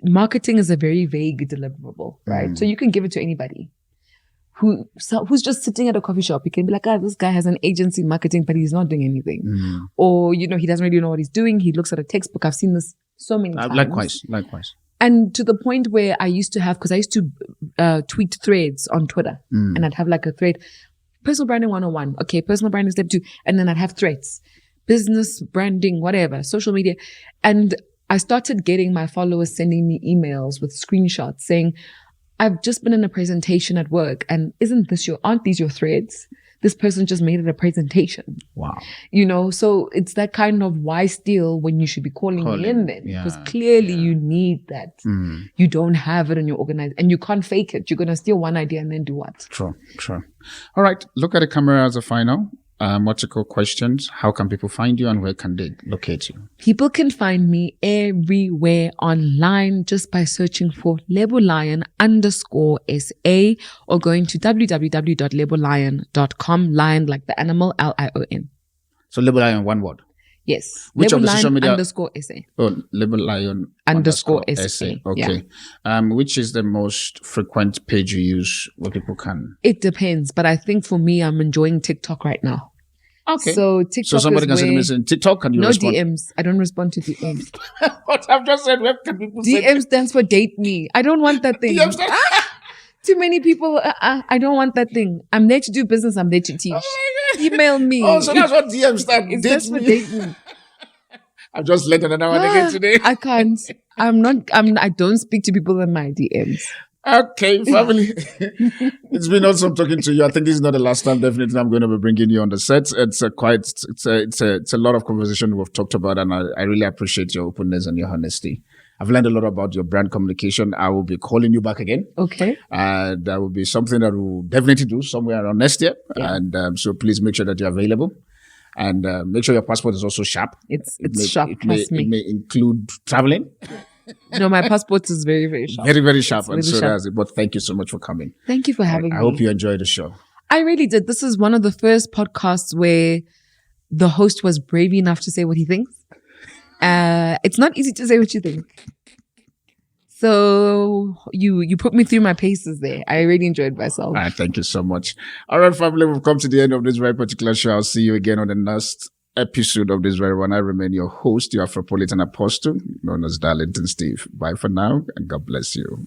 marketing is a very vague deliverable, right? So you can give it to anybody who's just sitting at a coffee shop. You can be like, this guy has an agency in marketing, but he's not doing anything. Or, he doesn't really know what he's doing. He looks at a textbook. I've seen this so many times. Likewise. And to the point where I used to tweet threads on Twitter. And I'd have like a thread, personal branding 101. Okay, personal branding step 2. And then I'd have threads. Business, branding, whatever, social media. And I started getting my followers sending me emails with screenshots saying, I've just been in a presentation at work and aren't these your threads? This person just made it a presentation. Wow. So it's that kind of why steal when you should be calling me in then? Because clearly you need that. You don't have it in your organization and you can't fake it. You're going to steal one idea and then do what? True. All right. Look at the camera as a final. What's your questions? How can people find you and where can they locate you? People can find me everywhere online just by searching for Lebo Lion _SA or going to www.lebolion.com. Lion like the animal, Lion. So Lebo Lion, one word. Yes. Which Lebo of the social media? _SA. Oh, Lebo Lion _SA. Okay. Yeah. Which is the most frequent page you use where people can? It depends, but I think for me, I'm enjoying TikTok right now. Okay. So TikTok. So somebody can send me in TikTok and you respond. No DMs. I don't respond to DMs. What I've just said, where can people DM stands for date me. I don't want that thing. Too many people. I don't want that thing. I'm there to do business. I'm there to teach. Email me. Oh, so that's what DM stand. It stands for date me. I've just let another one again today. I can't. I don't speak to people in my DMs. Okay, family. It's been awesome talking to you. I think this is not the last time. Definitely, I'm going to be bringing you on the set. It's a lot of conversation we've talked about, and I really appreciate your openness and your honesty. I've learned a lot about your brand communication. I will be calling you back again. Okay. And that will be something that we'll definitely do somewhere around next year. Yeah. And so please make sure that you're available. And make sure your passport is also sharp. It's sharp, trust me. It may include traveling. No, my passport is very, very sharp. Very, very sharp. It's And really so sharp. that's it. But thank you so much for coming. Thank you for having me. I hope you enjoyed the show. I really did. This is one of the first podcasts where the host was brave enough to say what he thinks. It's not easy to say what you think. So you put me through my paces there. I really enjoyed myself. All right, thank you so much. All right, family, we've come to the end of this very particular show. I'll see you again on the next episode of this very one. I remain your host, your Afropolitan apostle, known as Darlington Steve. Bye for now, and God bless you.